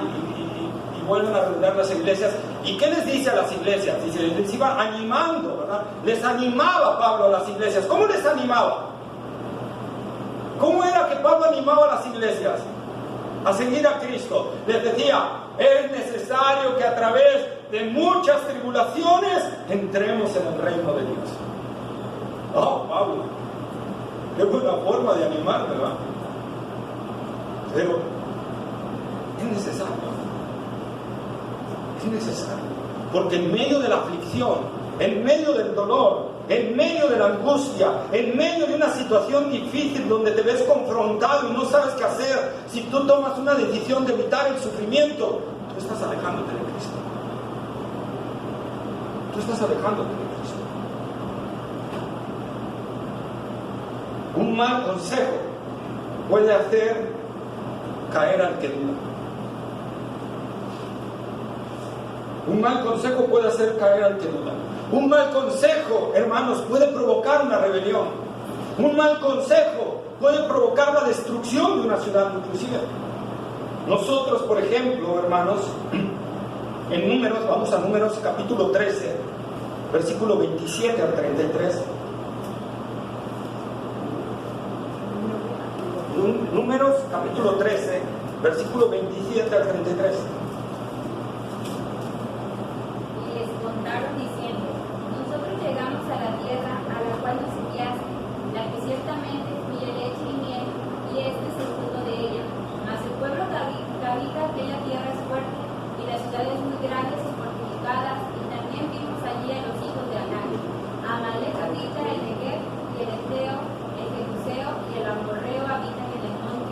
y vuelven a reunir las iglesias? ¿Y qué les dice a las iglesias? Dice, les iba animando, ¿verdad? Les animaba Pablo a las iglesias. ¿Cómo les animaba? ¿Cómo era que Pablo animaba a las iglesias a seguir a Cristo? Les decía, es necesario que a través de muchas tribulaciones entremos en el reino de Dios. Oh, Pablo, qué buena forma de animar, ¿verdad? Pero es necesario, porque en medio de la aflicción, en medio del dolor, en medio de la angustia, en medio de una situación difícil donde te ves confrontado y no sabes qué hacer, si tú tomas una decisión de evitar el sufrimiento, tú estás alejándote de Cristo. Un mal consejo puede hacer caer al que duda. Un mal consejo puede hacer caer al que duda. Un mal consejo, hermanos, puede provocar una rebelión. Un mal consejo puede provocar la destrucción de una ciudad, inclusive. Nosotros, por ejemplo, hermanos, en Números, vamos a Números capítulo 13, versículo 27 al 33. Números capítulo 13, versículo 27 al 33. Y les contaron diciendo, nosotros llegamos a la tierra a la cual nos enviaste, la que ciertamente fluye leche y miel, y este es el fruto de ella. Mas el pueblo que habita aquella tierra es fuerte, y las ciudades muy grandes y fortificadas, y también vimos allí a los hijos de Anak. Amalek habita el Negev, y el Eteo, el Jebuseo, y el Amorreo habitan en el monte,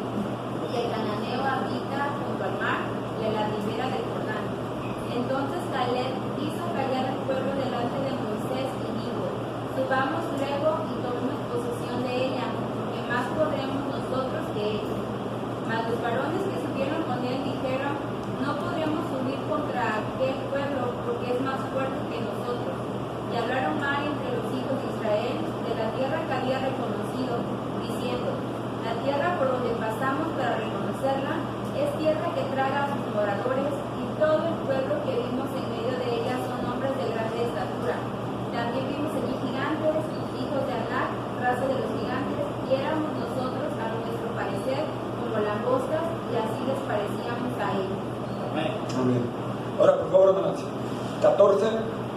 y el Cananeo habita junto al mar, y pasamos para reconocerla, es tierra que traga a sus moradores, y todo el pueblo que vimos en medio de ella son hombres de grande estatura. También vimos allí gigantes, hijos de Anak, raza de los gigantes, y éramos nosotros, a nuestro parecer, como langostas, y así les parecíamos a ellos. Amén. Amén. Ahora, por favor, hermanas, 14,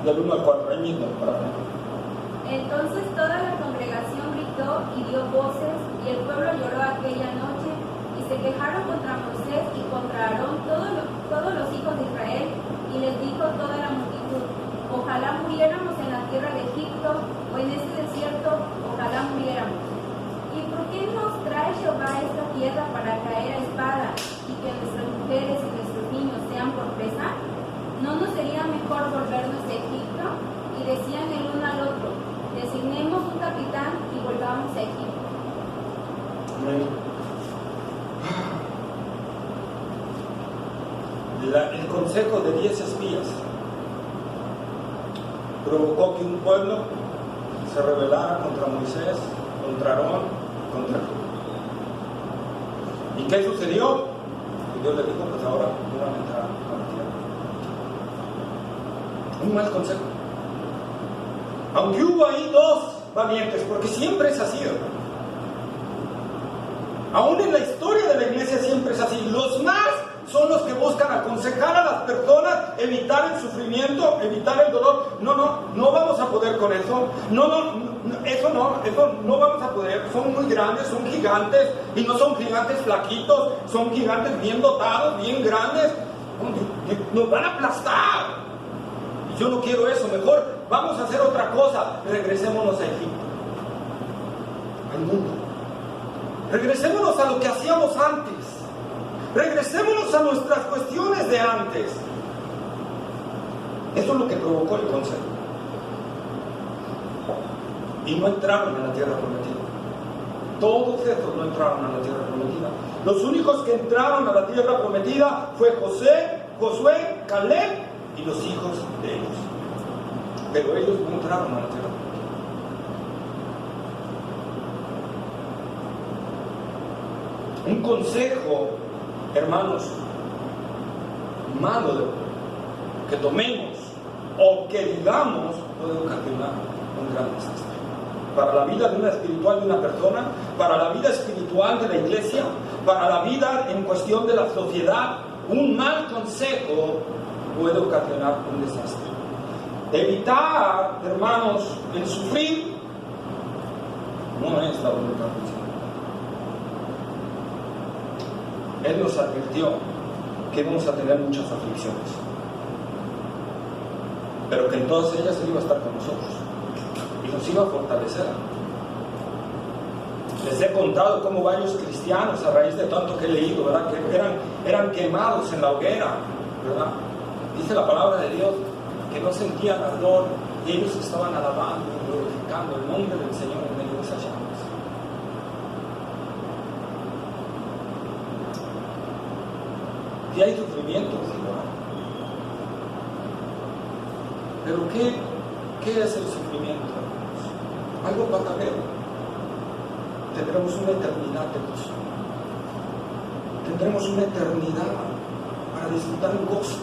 del 1 al 4, ahí mismo, para ver. Entonces toda la congregación gritó y dio voces, y el pueblo lloró aquella noche, y se quejaron contra Moisés y contra Aarón todos los hijos de Israel, y les dijo toda la multitud: ojalá muriéramos en la tierra de Egipto, o en este desierto, ojalá muriéramos. ¿Y por qué nos trae Jehová a esta tierra para caer a espada, y que nuestras mujeres y nuestros niños sean por presa? ¿No nos sería mejor volvernos a Egipto? Y decían el uno al otro: designemos un capitán y volvamos a Egipto. Amén. El consejo de 10 espías provocó que un pueblo se rebelara contra Moisés, contra Aarón, contra Jesús. ¿Y qué sucedió? Y Dios le dijo: pues ahora no van a entrar a la tierra. Un mal consejo. Aunque hubo ahí 2 valientes, porque siempre es así, hermano. Aún en la historia de la iglesia siempre es así. Los más son los que buscan aconsejar a las personas, evitar el sufrimiento, evitar el dolor. No vamos a poder con eso. Eso no vamos a poder. Son muy grandes, son gigantes, y no son gigantes flaquitos, son gigantes bien dotados, bien grandes. Nos van a aplastar. Y yo no quiero eso. Mejor vamos a hacer otra cosa. Regresémonos a Egipto, al mundo. Regresémonos a lo que hacíamos antes. Regresémonos a nuestras cuestiones de antes. Eso es lo que provocó el consejo. Y no entraron a la tierra prometida. Todos estos no entraron a la tierra prometida. Los únicos que entraron a la tierra prometida fue Josué, Caleb y los hijos de ellos. Pero ellos no entraron a la tierra prometida. Un consejo, hermanos, malo que tomemos o que digamos puede ocasionar un gran desastre para la vida de una espiritual de una persona, para la vida espiritual de la iglesia, para la vida en cuestión de la sociedad. Un mal consejo puede ocasionar un desastre. Evitar, hermanos, el sufrir no es la voluntad del Señor. Él nos advirtió que íbamos a tener muchas aflicciones, pero que en todas ellas Él iba a estar con nosotros y nos iba a fortalecer. Les he contado cómo varios cristianos, a raíz de tanto que he leído, ¿verdad?, que eran quemados en la hoguera, ¿verdad? Dice la palabra de Dios que no sentían ardor y ellos estaban alabando y glorificando el nombre del Señor en medio de esas llamas. Y hay sufrimiento, igual. Pero ¿qué es el sufrimiento? Algo pasajero. Tendremos una eternidad de gozo. Tendremos una eternidad para disfrutar el gozo.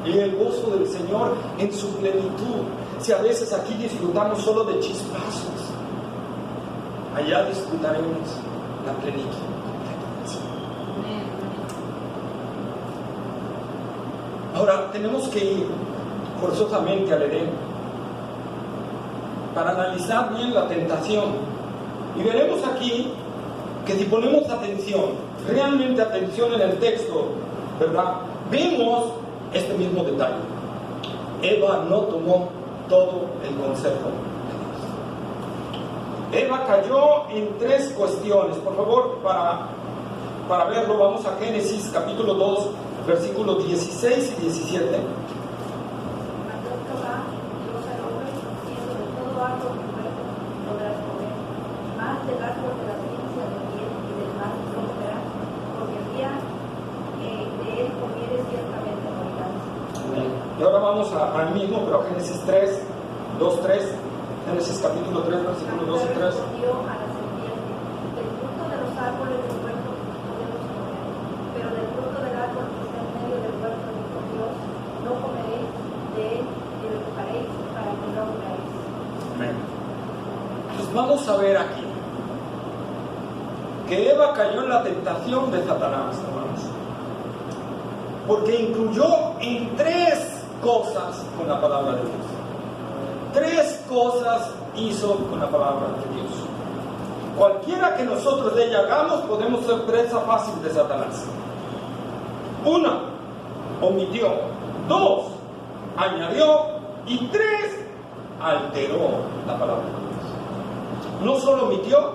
Y el gozo del Señor en su plenitud. Si a veces aquí disfrutamos solo de chispazos, allá disfrutaremos la plenitud. Ahora, tenemos que ir forzosamente al Edén para analizar bien la tentación. Y veremos aquí que si ponemos atención, realmente atención en el texto, ¿verdad?, vemos este mismo detalle. Eva no tomó todo el consejo de Dios. Eva cayó en 3 cuestiones. Por favor, para verlo, vamos a Génesis capítulo 2, versículos 16 y 17. Mandó Jehová, Dios al hombre, diciendo: de todo árbol del huerto podrás comer, más del árbol de la ciencia del bien y del mal no comerás, porque el día de él comieres ciertamente morirás. Y ahora vamos al mismo, pero a Génesis 3, 2, 3. Génesis capítulo 3, versículos 2 y 3. Respondió a la serpiente: del fruto de los árboles del huerto vamos a ver aquí que Eva cayó en la tentación de Satanás, hermanos, porque incluyó en 3 cosas con la palabra de Dios. 3 cosas hizo con la palabra de Dios. Cualquiera que nosotros de ella hagamos, podemos ser presa fácil de Satanás. 1, omitió. 2, añadió. Y 3, alteró la palabra de Dios. No solo omitió,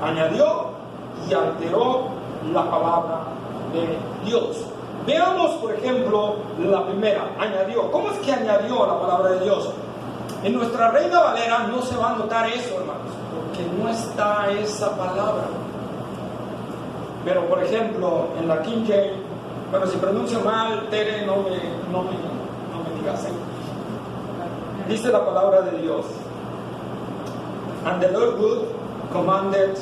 añadió y alteró la palabra de Dios. Veamos, por ejemplo, la primera, añadió. ¿Cómo es que añadió la palabra de Dios? En nuestra Reina Valera no se va a notar eso, hermanos, porque no está esa palabra. Pero, por ejemplo, en la King James, bueno, si pronuncio mal, Tere, no me digas, dice la palabra de Dios: And the Lord God commanded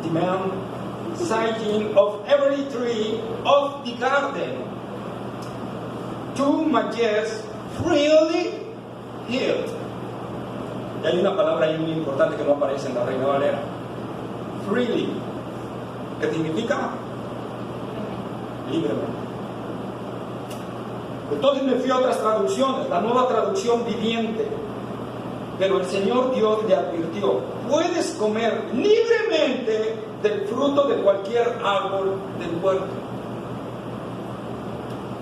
the man, saying, of every tree of the garden to majest freely healed. Y hay una palabra ahí muy importante que no aparece en la Reina Valera: freely, que significa libremente. Entonces me fui a otras traducciones, la Nueva Traducción Viviente. Pero el Señor Dios le advirtió: puedes comer libremente del fruto de cualquier árbol del huerto.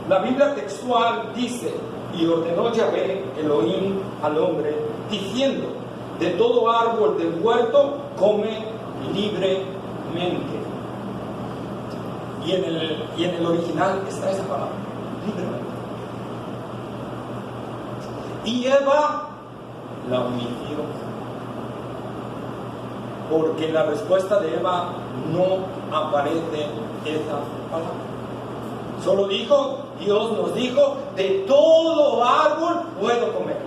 La Biblia textual dice: y ordenó Yahvé Elohim al hombre, diciendo: de todo árbol del huerto come libremente. Y en el original está esa palabra, libremente. Y Eva la omitió, porque en la respuesta de Eva no aparece esa palabra. Solo dijo, Dios nos dijo: de todo árbol puedo comer.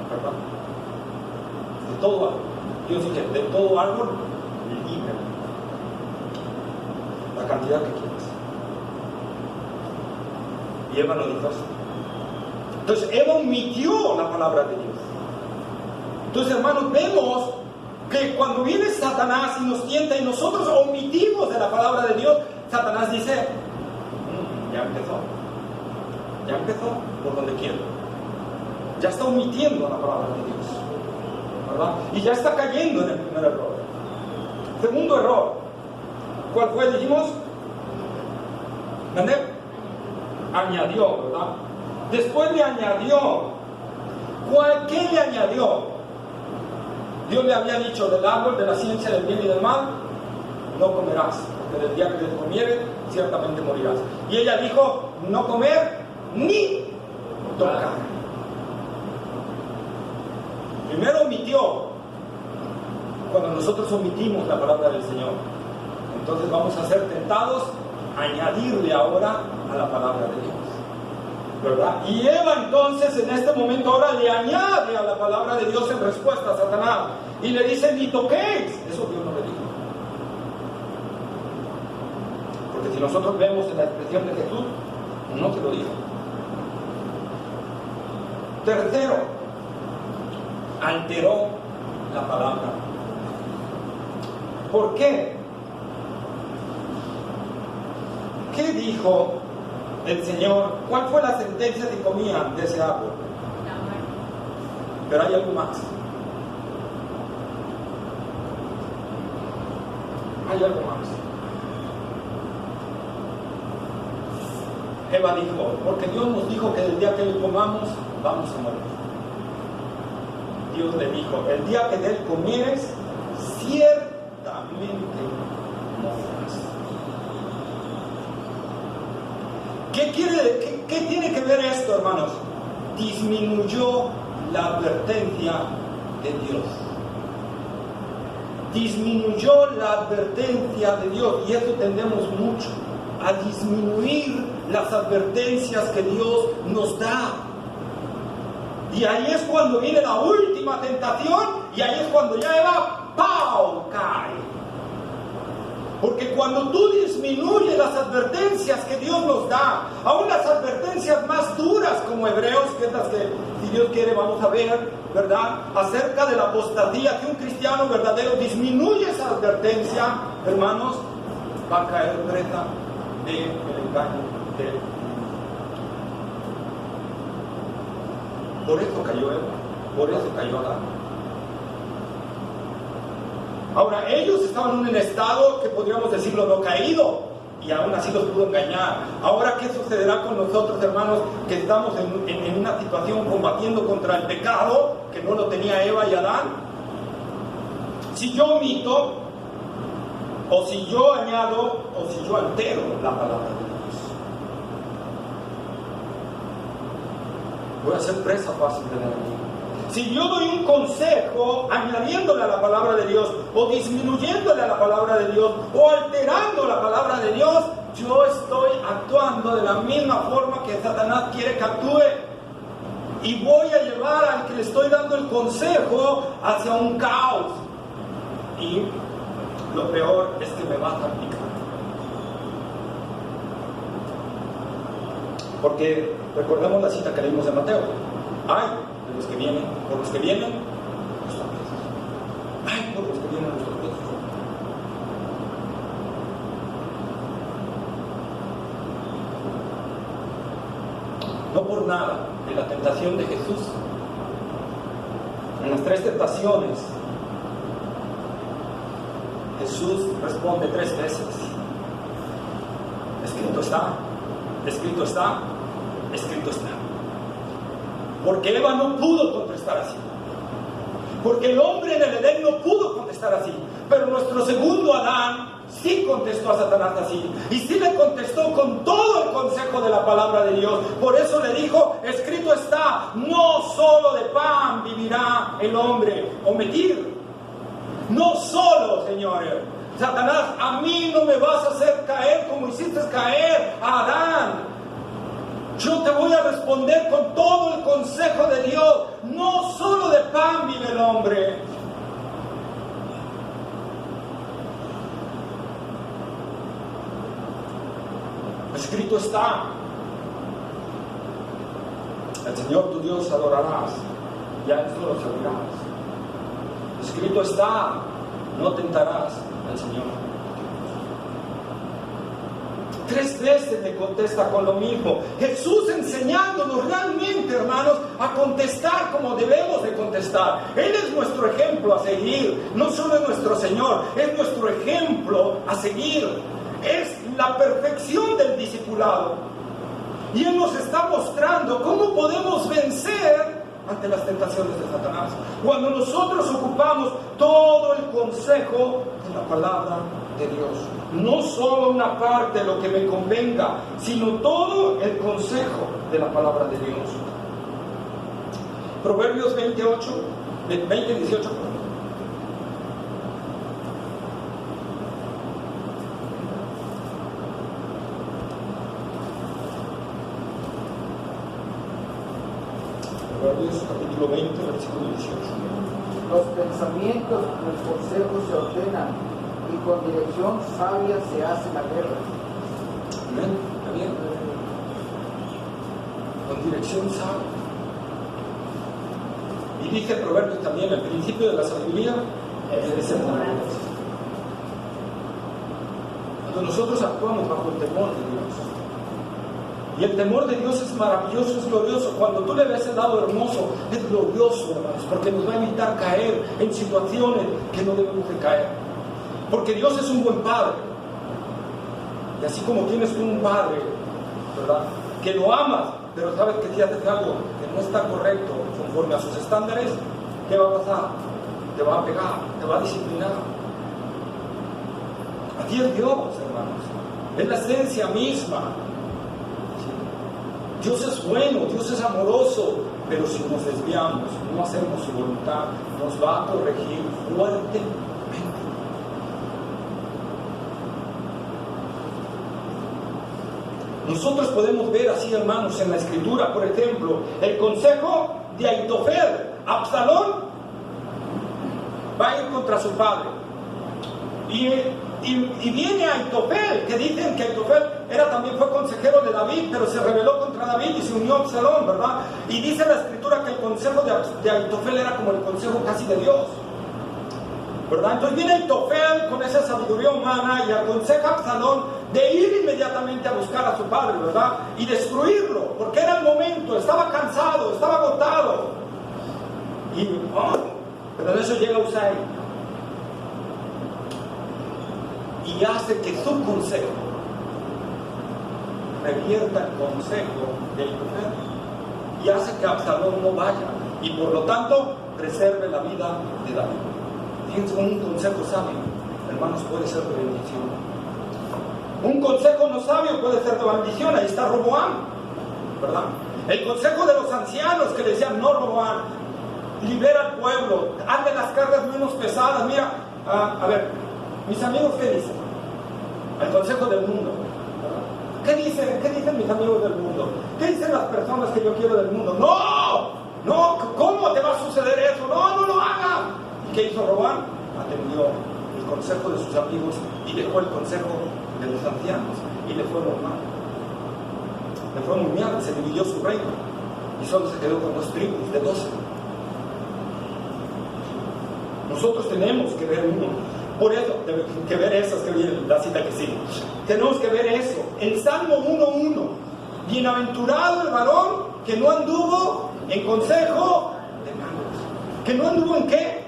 ¿Verdad? De todo árbol. Dios dice: de todo árbol libre. La cantidad que quieras. Y Eva no dijo así. Entonces Eva omitió la palabra de Dios. Entonces, hermanos, vemos que cuando viene Satanás y nos tienta y nosotros omitimos de la palabra de Dios, Satanás dice: ya empezó por donde quiero. Ya está omitiendo la palabra de Dios, ¿verdad? Y ya está cayendo en el primer error. Segundo error, ¿cuál fue? Dijimos, ¿entendés? Añadió, ¿verdad? Después le añadió. ¿Qué le añadió? Dios le había dicho: del árbol de la ciencia del bien y del mal no comerás, porque del día que te comieres ciertamente morirás. Y ella dijo: no comer ni tocar. Primero omitió. Cuando nosotros omitimos la palabra del Señor, entonces vamos a ser tentados a añadirle ahora a la palabra de Dios, ¿verdad? Y Eva entonces en este momento ahora le añade a la palabra de Dios en respuesta a Satanás y le dice: ni toquéis. Eso Dios no le dijo. Porque si nosotros vemos en la expresión de Jesús, no se lo dijo. Tercero, alteró la palabra. ¿Por qué? ¿Qué dijo el Señor? ¿Cuál fue la sentencia que comían de ese árbol? Pero hay algo más. Hay algo más. Eva dijo: porque Dios nos dijo que el día que le comamos vamos a morir. Dios le dijo: el día que de él comieres, ciertamente morirás. ¿Qué tiene que ver esto, hermanos? Disminuyó la advertencia de Dios. Disminuyó la advertencia de Dios. Y eso tendemos mucho, a disminuir las advertencias que Dios nos da. Y ahí es cuando viene la última tentación, y ahí es cuando ya Eva, ¡pau!, cae. Porque cuando tú disminuyes las advertencias que Dios nos da, aún las advertencias más duras como Hebreos, que es las que, si Dios quiere, vamos a ver, ¿verdad? Acerca de la apostasía, que un cristiano verdadero disminuye esa advertencia, hermanos, va a caer presa del engaño de él. Por eso cayó Eva, por eso cayó Adán. Ahora, ellos estaban en un estado que podríamos decirlo no caído, y aún así los pudo engañar. Ahora, ¿qué sucederá con nosotros, hermanos, que estamos en una situación combatiendo contra el pecado, que no lo tenía Eva y Adán? Si yo omito, o si yo añado, o si yo altero la palabra de Dios, voy a ser presa fácil del enemigo. Si yo doy un consejo añadiéndole a la palabra de Dios, o disminuyéndole a la palabra de Dios, o alterando la palabra de Dios, yo estoy actuando de la misma forma que Satanás quiere que actúe. Y voy a llevar al que le estoy dando el consejo hacia un caos. Y lo peor es que me va a salpicar. Porque recordemos la cita que leímos en Mateo. Ay, de los que vienen, por los que vienen, los tropiezos. Ay, por los que vienen los tropiezos. No por nada, en la tentación de Jesús, en las 3 tentaciones, Jesús responde 3 veces. Escrito está, escrito está, escrito está. Porque Eva no pudo contestar así. Porque el hombre en el Edén no pudo contestar así. Pero nuestro segundo Adán sí contestó a Satanás así. Y sí le contestó con todo el consejo de la palabra de Dios. Por eso le dijo, escrito está, no solo de pan vivirá el hombre. Omitir. No solo, señores. Satanás, a mí no me vas a hacer caer como hiciste caer a Adán. Yo te voy a responder con todo el consejo de Dios. No solo de pan vive el hombre. Escrito está. Al Señor tu Dios adorarás y a Él solo servirás. Escrito está. No tentarás al Señor. 3 veces le contesta con lo mismo. Jesús enseñándonos realmente, hermanos, a contestar como debemos de contestar. Él es nuestro ejemplo a seguir. No solo es nuestro Señor, es nuestro ejemplo a seguir. Es la perfección del discipulado. Y Él nos está mostrando cómo podemos vencer ante las tentaciones de Satanás. Cuando nosotros ocupamos todo el consejo de la palabra de Dios. No solo una parte de lo que me convenga, sino todo el consejo de la palabra de Dios. Proverbios 20:18. Proverbios capítulo 20, versículo 18. Los pensamientos del consejo se ordenan y con dirección sabia se hace la guerra. Amén, está bien. Con dirección sabia. Y dice el proverbio también, el principio de la sabiduría es el temor de Dios. Cuando nosotros actuamos bajo el temor de Dios, y el temor de Dios es maravilloso, es glorioso. Cuando tú le ves el lado hermoso, es glorioso, hermanos, porque nos va a evitar caer en situaciones que no debemos de caer. Porque Dios es un buen padre. Y así como tienes tú un padre, ¿verdad?, que lo amas, pero sabes que si haces algo que no está correcto conforme a sus estándares, ¿qué va a pasar? Te va a pegar, te va a disciplinar. Así es Dios, hermanos. Es la esencia misma. Dios es bueno, Dios es amoroso, pero si nos desviamos, no hacemos su voluntad, nos va a corregir fuertemente. Nosotros podemos ver así, hermanos, en la Escritura, por ejemplo, el consejo de Ahitofel. Absalón va a ir contra su padre. Y viene Aitofel, que dicen que Aitofel fue consejero de David, pero se rebeló contra David y se unió a Absalón, ¿verdad? Y dice la escritura que el consejo de Aitofel era como el consejo casi de Dios, ¿verdad? Entonces viene Aitofel con esa sabiduría humana y aconseja a Absalón de ir inmediatamente a buscar a su padre, ¿verdad? Y destruirlo, porque era el momento, estaba cansado, estaba agotado. Pero en eso llega Usai y hace que su consejo revierta el consejo de Aitofel y hace que Absalón no vaya y por lo tanto preserve la vida de David. Fíjense, un consejo sabio, hermanos, puede ser de bendición. Un consejo no sabio puede ser de maldición. Ahí está Roboam, ¿verdad? El consejo de los ancianos que le decían: no, Roboam, libera al pueblo, hazle las cargas menos pesadas. Mira, a ver, mis amigos, ¿qué dicen? El consejo del mundo, ¿verdad? ¿Qué dicen mis amigos del mundo? ¿Qué dicen las personas que yo quiero del mundo? No, ¿cómo te va a suceder eso? No lo hagas. ¿Y qué hizo Roboam? Atendió el consejo de sus amigos y dejó el consejo de los ancianos y le fue normal. Le fue muy mal, se dividió su reino y solo se quedó con 2 tribus de 12. Nosotros tenemos que ver uno. Por eso, que ver esas que viene la cita que sigue. Tenemos que ver eso. El Salmo 1:1. Bienaventurado el varón que no anduvo en consejo de malos. ¿Que no anduvo en qué?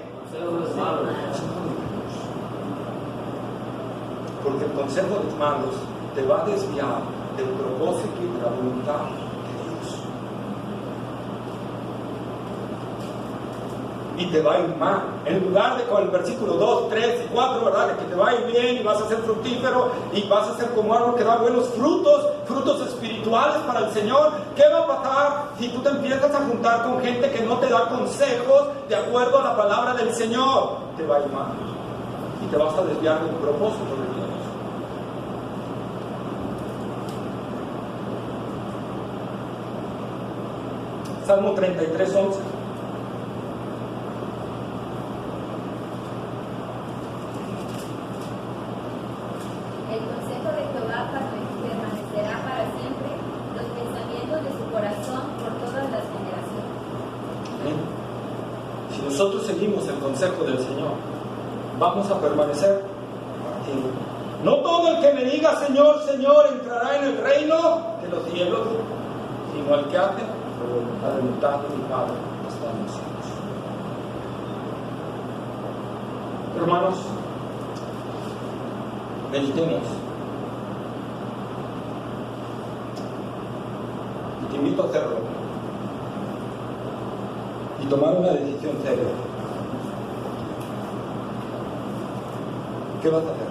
Porque el consejo de malos te va a desviar del propósito y de la voluntad de Dios. Y te va a ir mal. En lugar de con el versículo 2, 3 y 4, ¿verdad? De que te va a ir bien y vas a ser fructífero y vas a ser como árbol que da buenos frutos espirituales para el Señor. ¿Qué va a pasar si tú te empiezas a juntar con gente que no te da consejos de acuerdo a la palabra del Señor? Te va a ir mal. Y te vas a desviar del propósito de Dios. Salmo 33:11. El consejo de Jehová permanecerá para siempre, los pensamientos de su corazón por todas las generaciones. Amén. Si nosotros seguimos el consejo del Señor, vamos a permanecer para siempre. No todo el que me diga Señor, Señor entrará en el reino de los cielos, sino el que hace la voluntad de mi Padre que está en los cielos. Hermanos, meditemos. Y te invito a hacerlo. Y tomar una decisión seria. ¿Qué vas a hacer?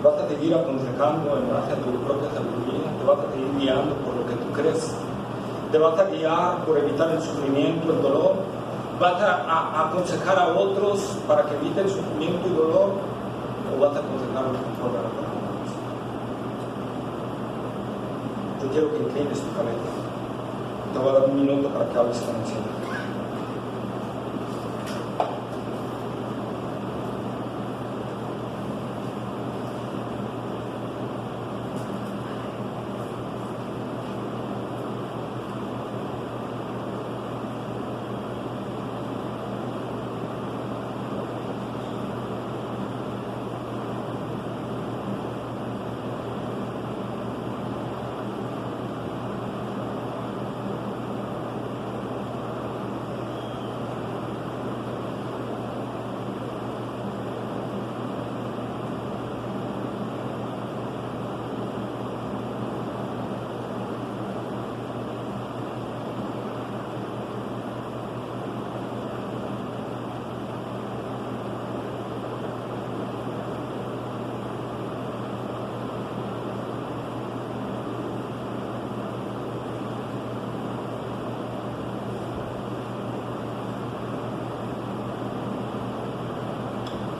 ¿Vas a seguir aconsejando en base a tu propia sabiduría? ¿Te vas a seguir guiando por lo que tú crees? ¿Te vas a guiar por evitar el sufrimiento, el dolor? ¿Vas a aconsejar a otros para que eviten el sufrimiento y dolor? ¿O vas a aconsejarlos conforme a la palabra de Dios? Yo quiero que inclines tu cabeza. Te voy a dar un minuto para que hables con el Señor.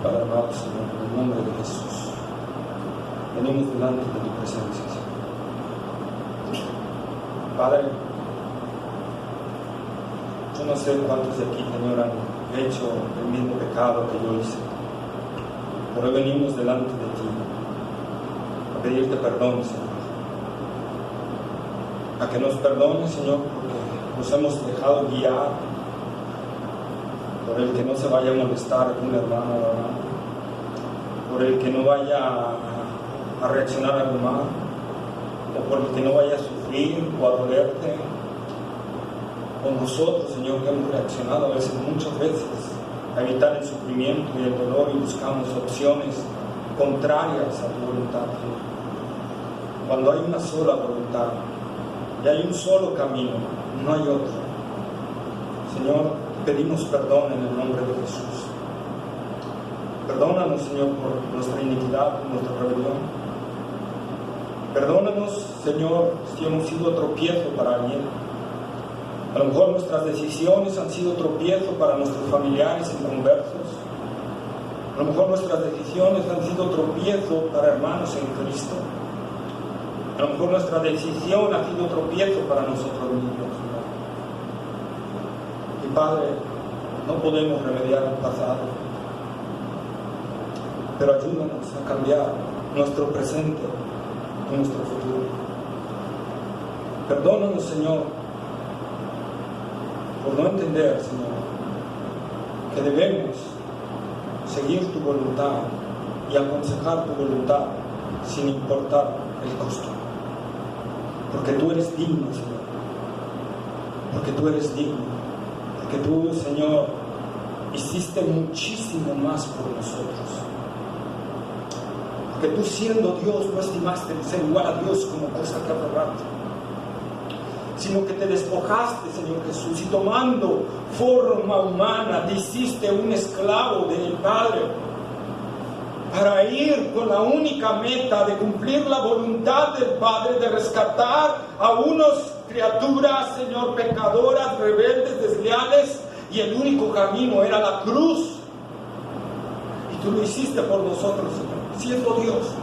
Padre amado, Señor, en el nombre de Jesús, venimos delante de tu presencia, Señor. Padre, yo no sé cuántos de aquí, Señor, han hecho el mismo pecado que yo hice. Por hoy venimos delante de ti a pedirte perdón, Señor. A que nos perdones, Señor, porque nos hemos dejado guiar por el que no se vaya a molestar algún hermano o hermana, por el que no vaya a reaccionar a algo mal, o por el que no vaya a sufrir o a dolerte, o nosotros, Señor, que hemos reaccionado a veces, muchas veces, a evitar el sufrimiento y el dolor y buscamos opciones contrarias a tu voluntad. Cuando hay una sola voluntad y hay un solo camino, no hay otro. Señor, pedimos perdón en el nombre de Jesús. Perdónanos, Señor, por nuestra iniquidad, por nuestra rebelión. Perdónanos, Señor, si hemos sido tropiezo para alguien. A lo mejor nuestras decisiones han sido tropiezo para nuestros familiares inconversos. A lo mejor nuestras decisiones han sido tropiezo para hermanos en Cristo. A lo mejor nuestra decisión ha sido tropiezo para nosotros mismos. Y Padre, no podemos remediar el pasado, pero ayúdanos a cambiar nuestro presente y nuestro futuro. Perdónanos, Señor, por no entender, Señor, que debemos seguir tu voluntad y aconsejar tu voluntad sin importar el costo. Porque tú eres digno, Señor. Porque tú eres digno. Porque tú, Señor, hiciste muchísimo más por nosotros. Porque tú, siendo Dios, no estimaste el ser igual a Dios como cosa que aferrarte, sino que te despojaste, Señor Jesús, y tomando forma humana te hiciste un esclavo del Padre, para ir con la única meta de cumplir la voluntad del Padre, de rescatar a unas criaturas, Señor, pecadoras, rebeldes, desleales, y el único camino era la cruz. Y tú lo hiciste por nosotros, Señor, siendo Dios.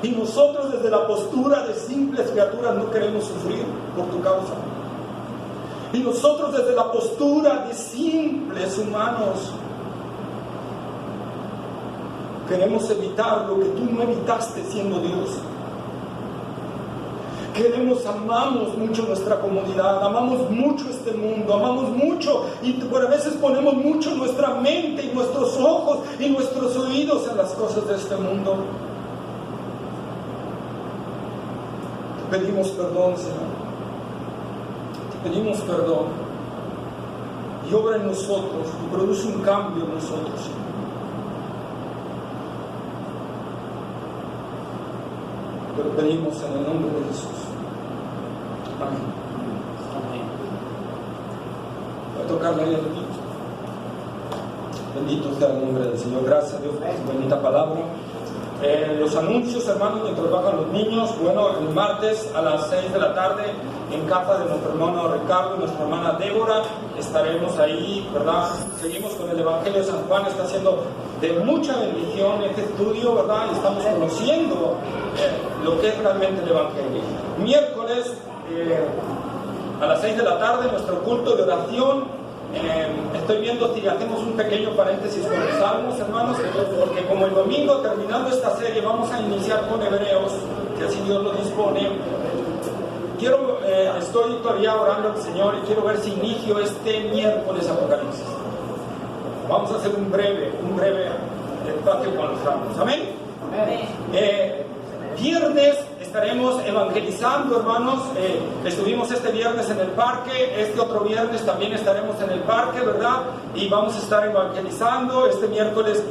Y nosotros, desde la postura de simples criaturas, no queremos sufrir por tu causa. Y nosotros, desde la postura de simples humanos, queremos evitar lo que tú no evitaste siendo Dios. Amamos mucho nuestra comunidad, amamos mucho este mundo, amamos mucho, y por a veces ponemos mucho nuestra mente y nuestros ojos y nuestros oídos en las cosas de este mundo. Te pedimos perdón, Señor. Te pedimos perdón. Y obra en nosotros y produce un cambio en nosotros, Señor. Te lo pedimos en el nombre de Jesús. Amén. Voy a tocar la vida de Dios. Bendito sea el nombre del Señor. Gracias a Dios por su bendita palabra. Los anuncios, hermanos, mientras bajan los niños. Bueno, el martes a las 6 de la tarde en casa de nuestro hermano Ricardo y nuestra hermana Débora estaremos ahí, ¿verdad? Seguimos con el Evangelio de San Juan. Está siendo de mucha bendición este estudio, ¿verdad? Y estamos conociendo lo que es realmente el Evangelio. Miércoles a las 6 de la tarde nuestro culto de oración. Estoy viendo si hacemos un pequeño paréntesis con los salmos, hermanos, porque como el domingo, terminando esta serie, vamos a iniciar con Hebreos, que así Dios lo dispone. Estoy todavía orando al Señor y quiero ver si inicio este miércoles Apocalipsis. Vamos a hacer un breve espacio con los salmos. Amén. Viernes estaremos evangelizando, hermanos. Estuvimos este viernes en el parque, este otro viernes también estaremos en el parque, ¿verdad? Y vamos a estar evangelizando. Este viernes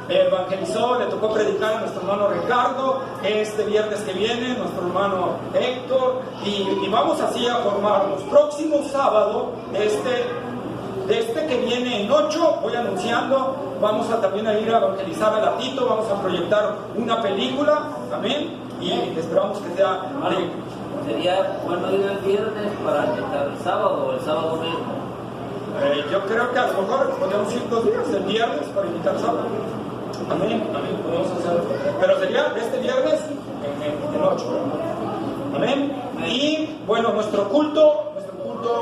evangelizó, le tocó predicar a nuestro hermano Ricardo. Este viernes que viene, nuestro hermano Héctor. Y vamos así a formarnos. Próximo sábado, este que viene en 8, voy anunciando, vamos a también a ir a evangelizar a Latito, vamos a proyectar una película, amén, y esperamos que sea alegre. Sería bueno ir el viernes para empezar el sábado o el sábado mismo. Yo creo que a lo mejor podemos ir 2 días, el viernes para invitar sábado. Amén, podemos hacerlo. Pero sería este viernes en 8. Amén. Y bueno, nuestro culto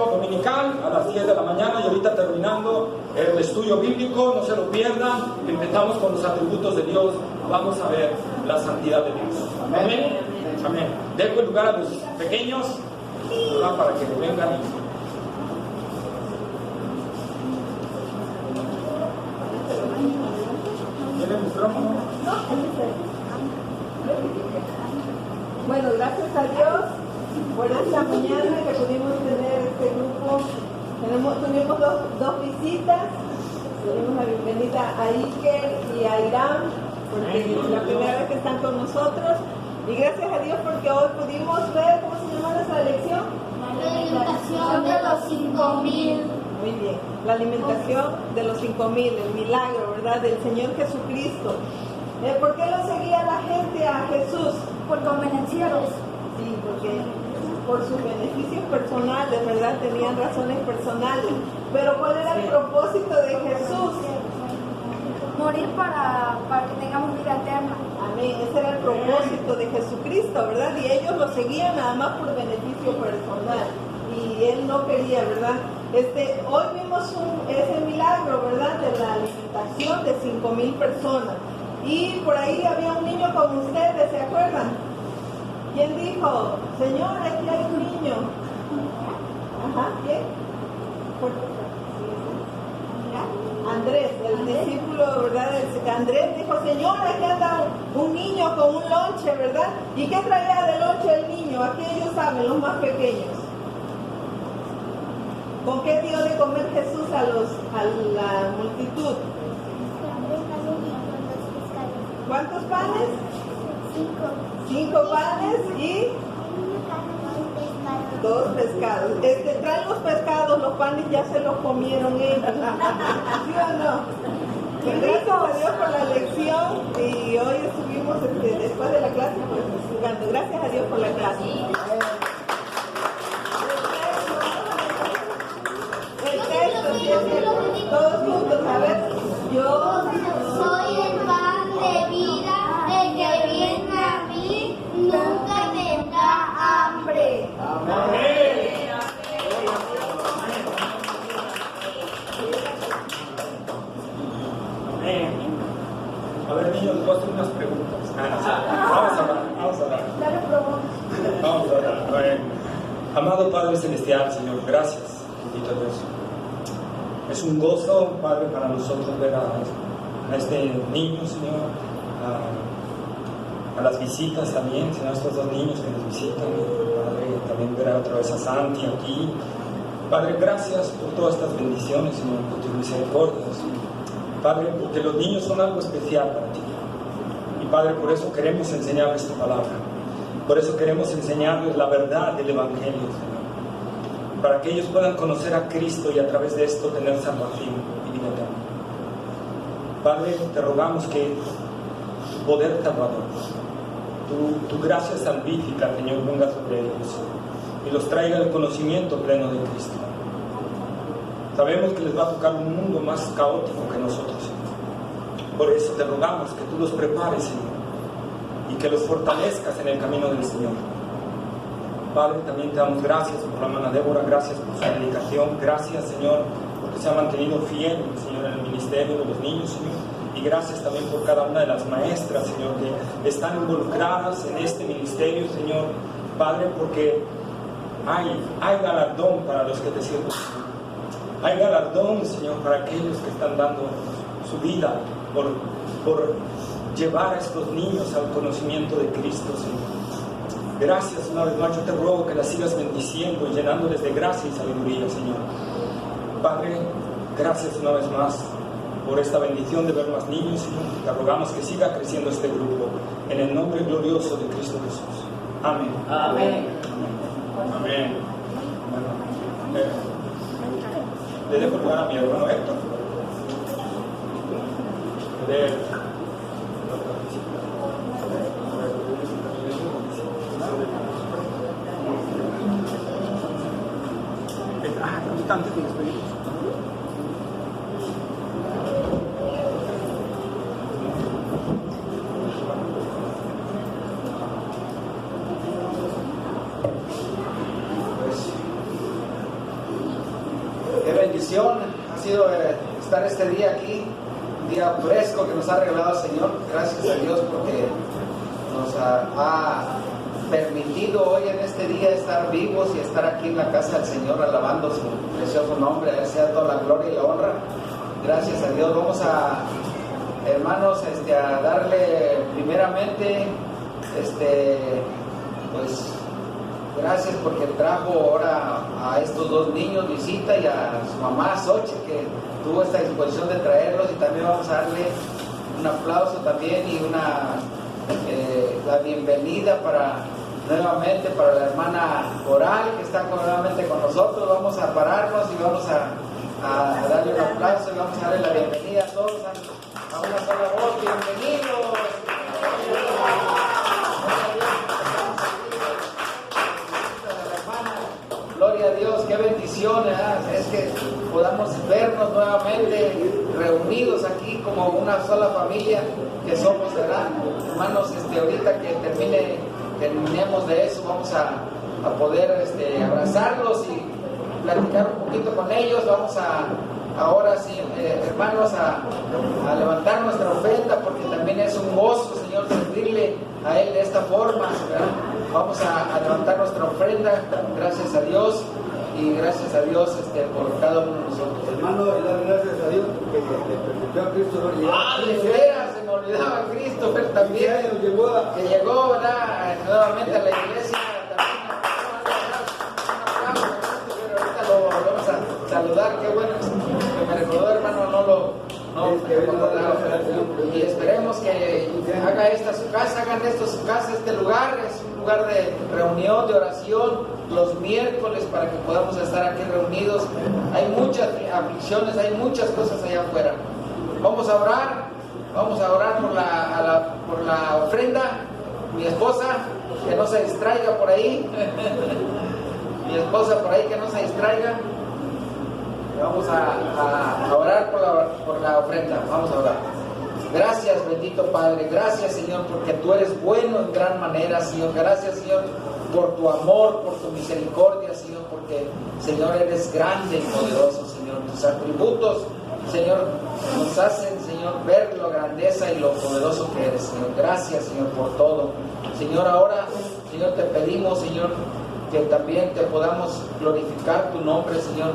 dominical a las 10 de la mañana y ahorita terminando el estudio bíblico, no se lo pierdan. Empezamos con los atributos de Dios, vamos a ver la santidad de Dios. Amén. Amén. Dejo el lugar a los pequeños, ¿verdad? Para que vengan. ¿Tiene el micrófono? Bueno, gracias a Dios por esta mañana que pudimos tener este grupo. Tuvimos dos visitas. Tuvimos la bienvenida a Iker y a Irán, porque es la primera vez que están con nosotros. Y gracias a Dios porque hoy pudimos ver, ¿cómo se llama nuestra lección? La alimentación de los 5,000. Muy bien, la alimentación de los 5,000, el milagro, ¿verdad? Del Señor Jesucristo. ¿Por qué lo seguía la gente a Jesús? Por convenencieros. Sí, porque por sus beneficios personales, ¿verdad? Tenían razones personales. Pero ¿cuál era el propósito de Jesús? Morir para que tengamos vida eterna. Amén, ese era el propósito de Jesucristo, ¿verdad? Y ellos lo seguían nada más por beneficio personal. Y él no quería, ¿verdad? Hoy vimos ese milagro, ¿verdad? De la alimentación de 5,000 personas. Y por ahí había un niño como ustedes, ¿se acuerdan? ¿Quién dijo? Señor, aquí hay un niño. Ajá, ¿quién? Andrés, el discípulo, ¿verdad? Andrés dijo, Señor, aquí anda un niño con un lonche, ¿verdad? ¿Y qué traía de lonche el niño? Aquí ellos saben, los más pequeños. ¿Con qué dio de comer Jesús a la multitud? ¿Cuántos panes? 5 panes y 2 pescados. Traen los pescados, los panes ya se los comieron ellos. ¿Sí o no? Pues gracias a Dios por la lección y hoy estuvimos después de la clase pues jugando. Gracias a Dios por la clase. El texto, todos juntos, a ver. Yo soy el pan de vida, el que viene a mí nunca tendrá hambre. A ver, niños, les voy a hacer unas preguntas. Vamos a hablar. Vamos a hablar. A ver. Amado Padre Celestial, Señor, gracias. Bendito Dios. Es un gozo, Padre, para nosotros ver a este niño, Señor, a las visitas también, Señor, estos 2 niños que nos visitan, Padre, también ver otra vez a Santi aquí. Padre, gracias por todas estas bendiciones, Señor, por tus misericordias. Padre, porque los niños son algo especial para ti. Y Padre, por eso queremos enseñarles tu palabra. Por eso queremos enseñarles la verdad del Evangelio, Señor. Para que ellos puedan conocer a Cristo y a través de esto tener salvación y vida eterna. Padre, te rogamos que tu poder salvador, tu gracia salvífica, Señor, venga sobre ellos y los traiga el conocimiento pleno de Cristo. Sabemos que les va a tocar un mundo más caótico que nosotros, Señor. Por eso te rogamos que tú los prepares, Señor, y que los fortalezcas en el camino del Señor. Padre, también te damos gracias por la hermana Débora, gracias por su dedicación, gracias, Señor, porque se ha mantenido fiel, Señor, en el ministerio de los niños, Señor, y gracias también por cada una de las maestras, Señor, que están involucradas en este ministerio, Señor, Padre, porque hay galardón para los que te sirven, Señor. Hay galardón, Señor, para aquellos que están dando su vida por llevar a estos niños al conocimiento de Cristo, Señor. Gracias una vez más, yo te ruego que las sigas bendiciendo y llenándoles de gracia y sabiduría, Señor. Padre, gracias una vez más por esta bendición de ver más niños, Señor. Te rogamos que siga creciendo este grupo en el nombre glorioso de Cristo Jesús. Amén. Amén. Amén. Bueno, le dejo el lugar a mi hermano Héctor. Antes de despedirnos. bendición ha sido estar este día aquí, un día fresco que nos ha regalado el Señor. Gracias a Dios porque nos ha permitido hoy en este día estar vivos y estar aquí en la casa del Señor alabando su precioso nombre. A Él sea toda la gloria y la honra. Gracias a Dios. Vamos a, hermanos, a darle primeramente, pues, gracias porque trajo ahora a estos dos niños visita y a su mamá Xochitl, que tuvo esta disposición de traerlos, y también vamos a darle un aplauso también y la bienvenida nuevamente para la hermana Coral, que está nuevamente con nosotros. Vamos a pararnos y vamos a darle un aplauso y vamos a darle la bienvenida a todos a una sola voz. Bienvenidos. Gloria a Dios, qué bendición, es que podamos vernos nuevamente reunidos aquí como una sola familia que somos, ¿verdad? Hermanos, ahorita que terminemos de eso, vamos a poder abrazarlos y platicar un poquito con ellos. Vamos ahora sí, hermanos, a levantar nuestra ofrenda, porque también es un gozo, Señor, servirle a Él de esta forma, ¿verdad? Vamos a levantar nuestra ofrenda, gracias a Dios, y gracias a Dios por cada uno de nosotros. Hermano, y dar gracias a Dios porque le permitió a Cristo no llegar. De veras, se me olvidaba Christopher también, que llegó, ¿verdad?, nuevamente a la iglesia. Ahorita lo vamos a saludar. Qué bueno que me recordó, hermano, y esperemos que haga esta su casa, hagan esto su casa. Este lugar es un lugar de reunión, de oración, los miércoles, para que podamos estar aquí reunidos. Hay muchas aflicciones, hay muchas cosas allá afuera. Vamos a orar por la ofrenda. Mi esposa, que no se distraiga por ahí. Mi esposa por ahí, que no se distraiga. Vamos a orar por la ofrenda. Vamos a orar. Gracias, bendito Padre. Gracias, Señor, porque tú eres bueno en gran manera, Señor. Gracias, Señor, por tu amor, por tu misericordia, Señor, porque, Señor, eres grande y poderoso, Señor. Tus atributos, Señor, nos hacen, Señor, ver la grandeza y lo poderoso que eres, Señor. Gracias, Señor, por todo. Señor, ahora, Señor, te pedimos, Señor, que también te podamos glorificar tu nombre, Señor,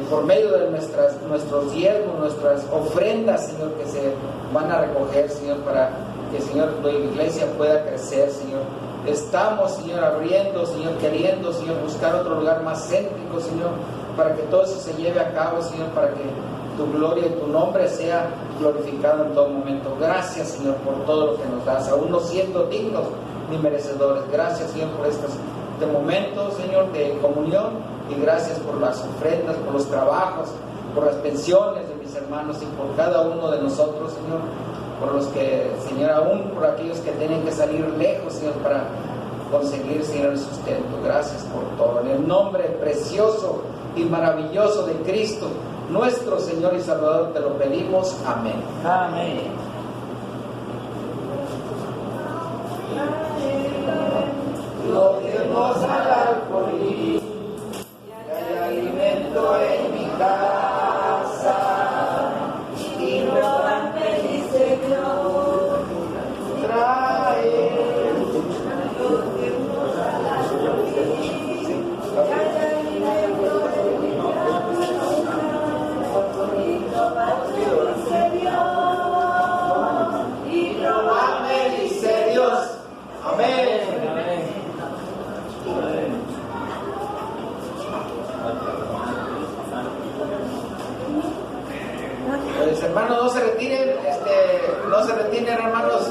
por medio de nuestros diezmos, nuestras ofrendas, Señor, que se van a recoger, Señor, para que, Señor, tu iglesia pueda crecer, Señor. Estamos, Señor, abriendo, Señor, queriendo, Señor, buscar otro lugar más céntrico, Señor, para que todo eso se lleve a cabo, Señor, para que tu gloria y tu nombre sea glorificado en todo momento. Gracias, Señor, por todo lo que nos das, aún no siendo dignos ni merecedores. Gracias, Señor, por este momento, Señor, de comunión. Y gracias por las ofrendas, por los trabajos, por las pensiones de mis hermanos y por cada uno de nosotros, Señor. Por los que, Señor, aún por aquellos que tienen que salir lejos, Señor, para conseguir, Señor, el sustento. Gracias por todo. En el nombre precioso y maravilloso de Cristo, nuestro Señor y Salvador, te lo pedimos. Amén. Amén. Lo dimos al alfolí, y hay alimento en mi casa, y no tan feliz, Señor, trae. Lo dimos al alfolí, y hay alimento en mi casa, y no tan feliz, Señor, y probadme, dice Dios. Amén. Pues, hermanos, no se retiren, hermanos.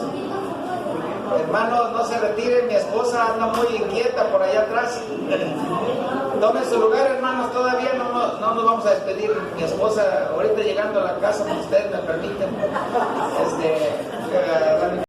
Hermanos, no se retiren, mi esposa anda muy inquieta por allá atrás. Tomen su lugar, hermanos, todavía no nos vamos a despedir. Mi esposa, ahorita llegando a la casa, si ustedes me permiten,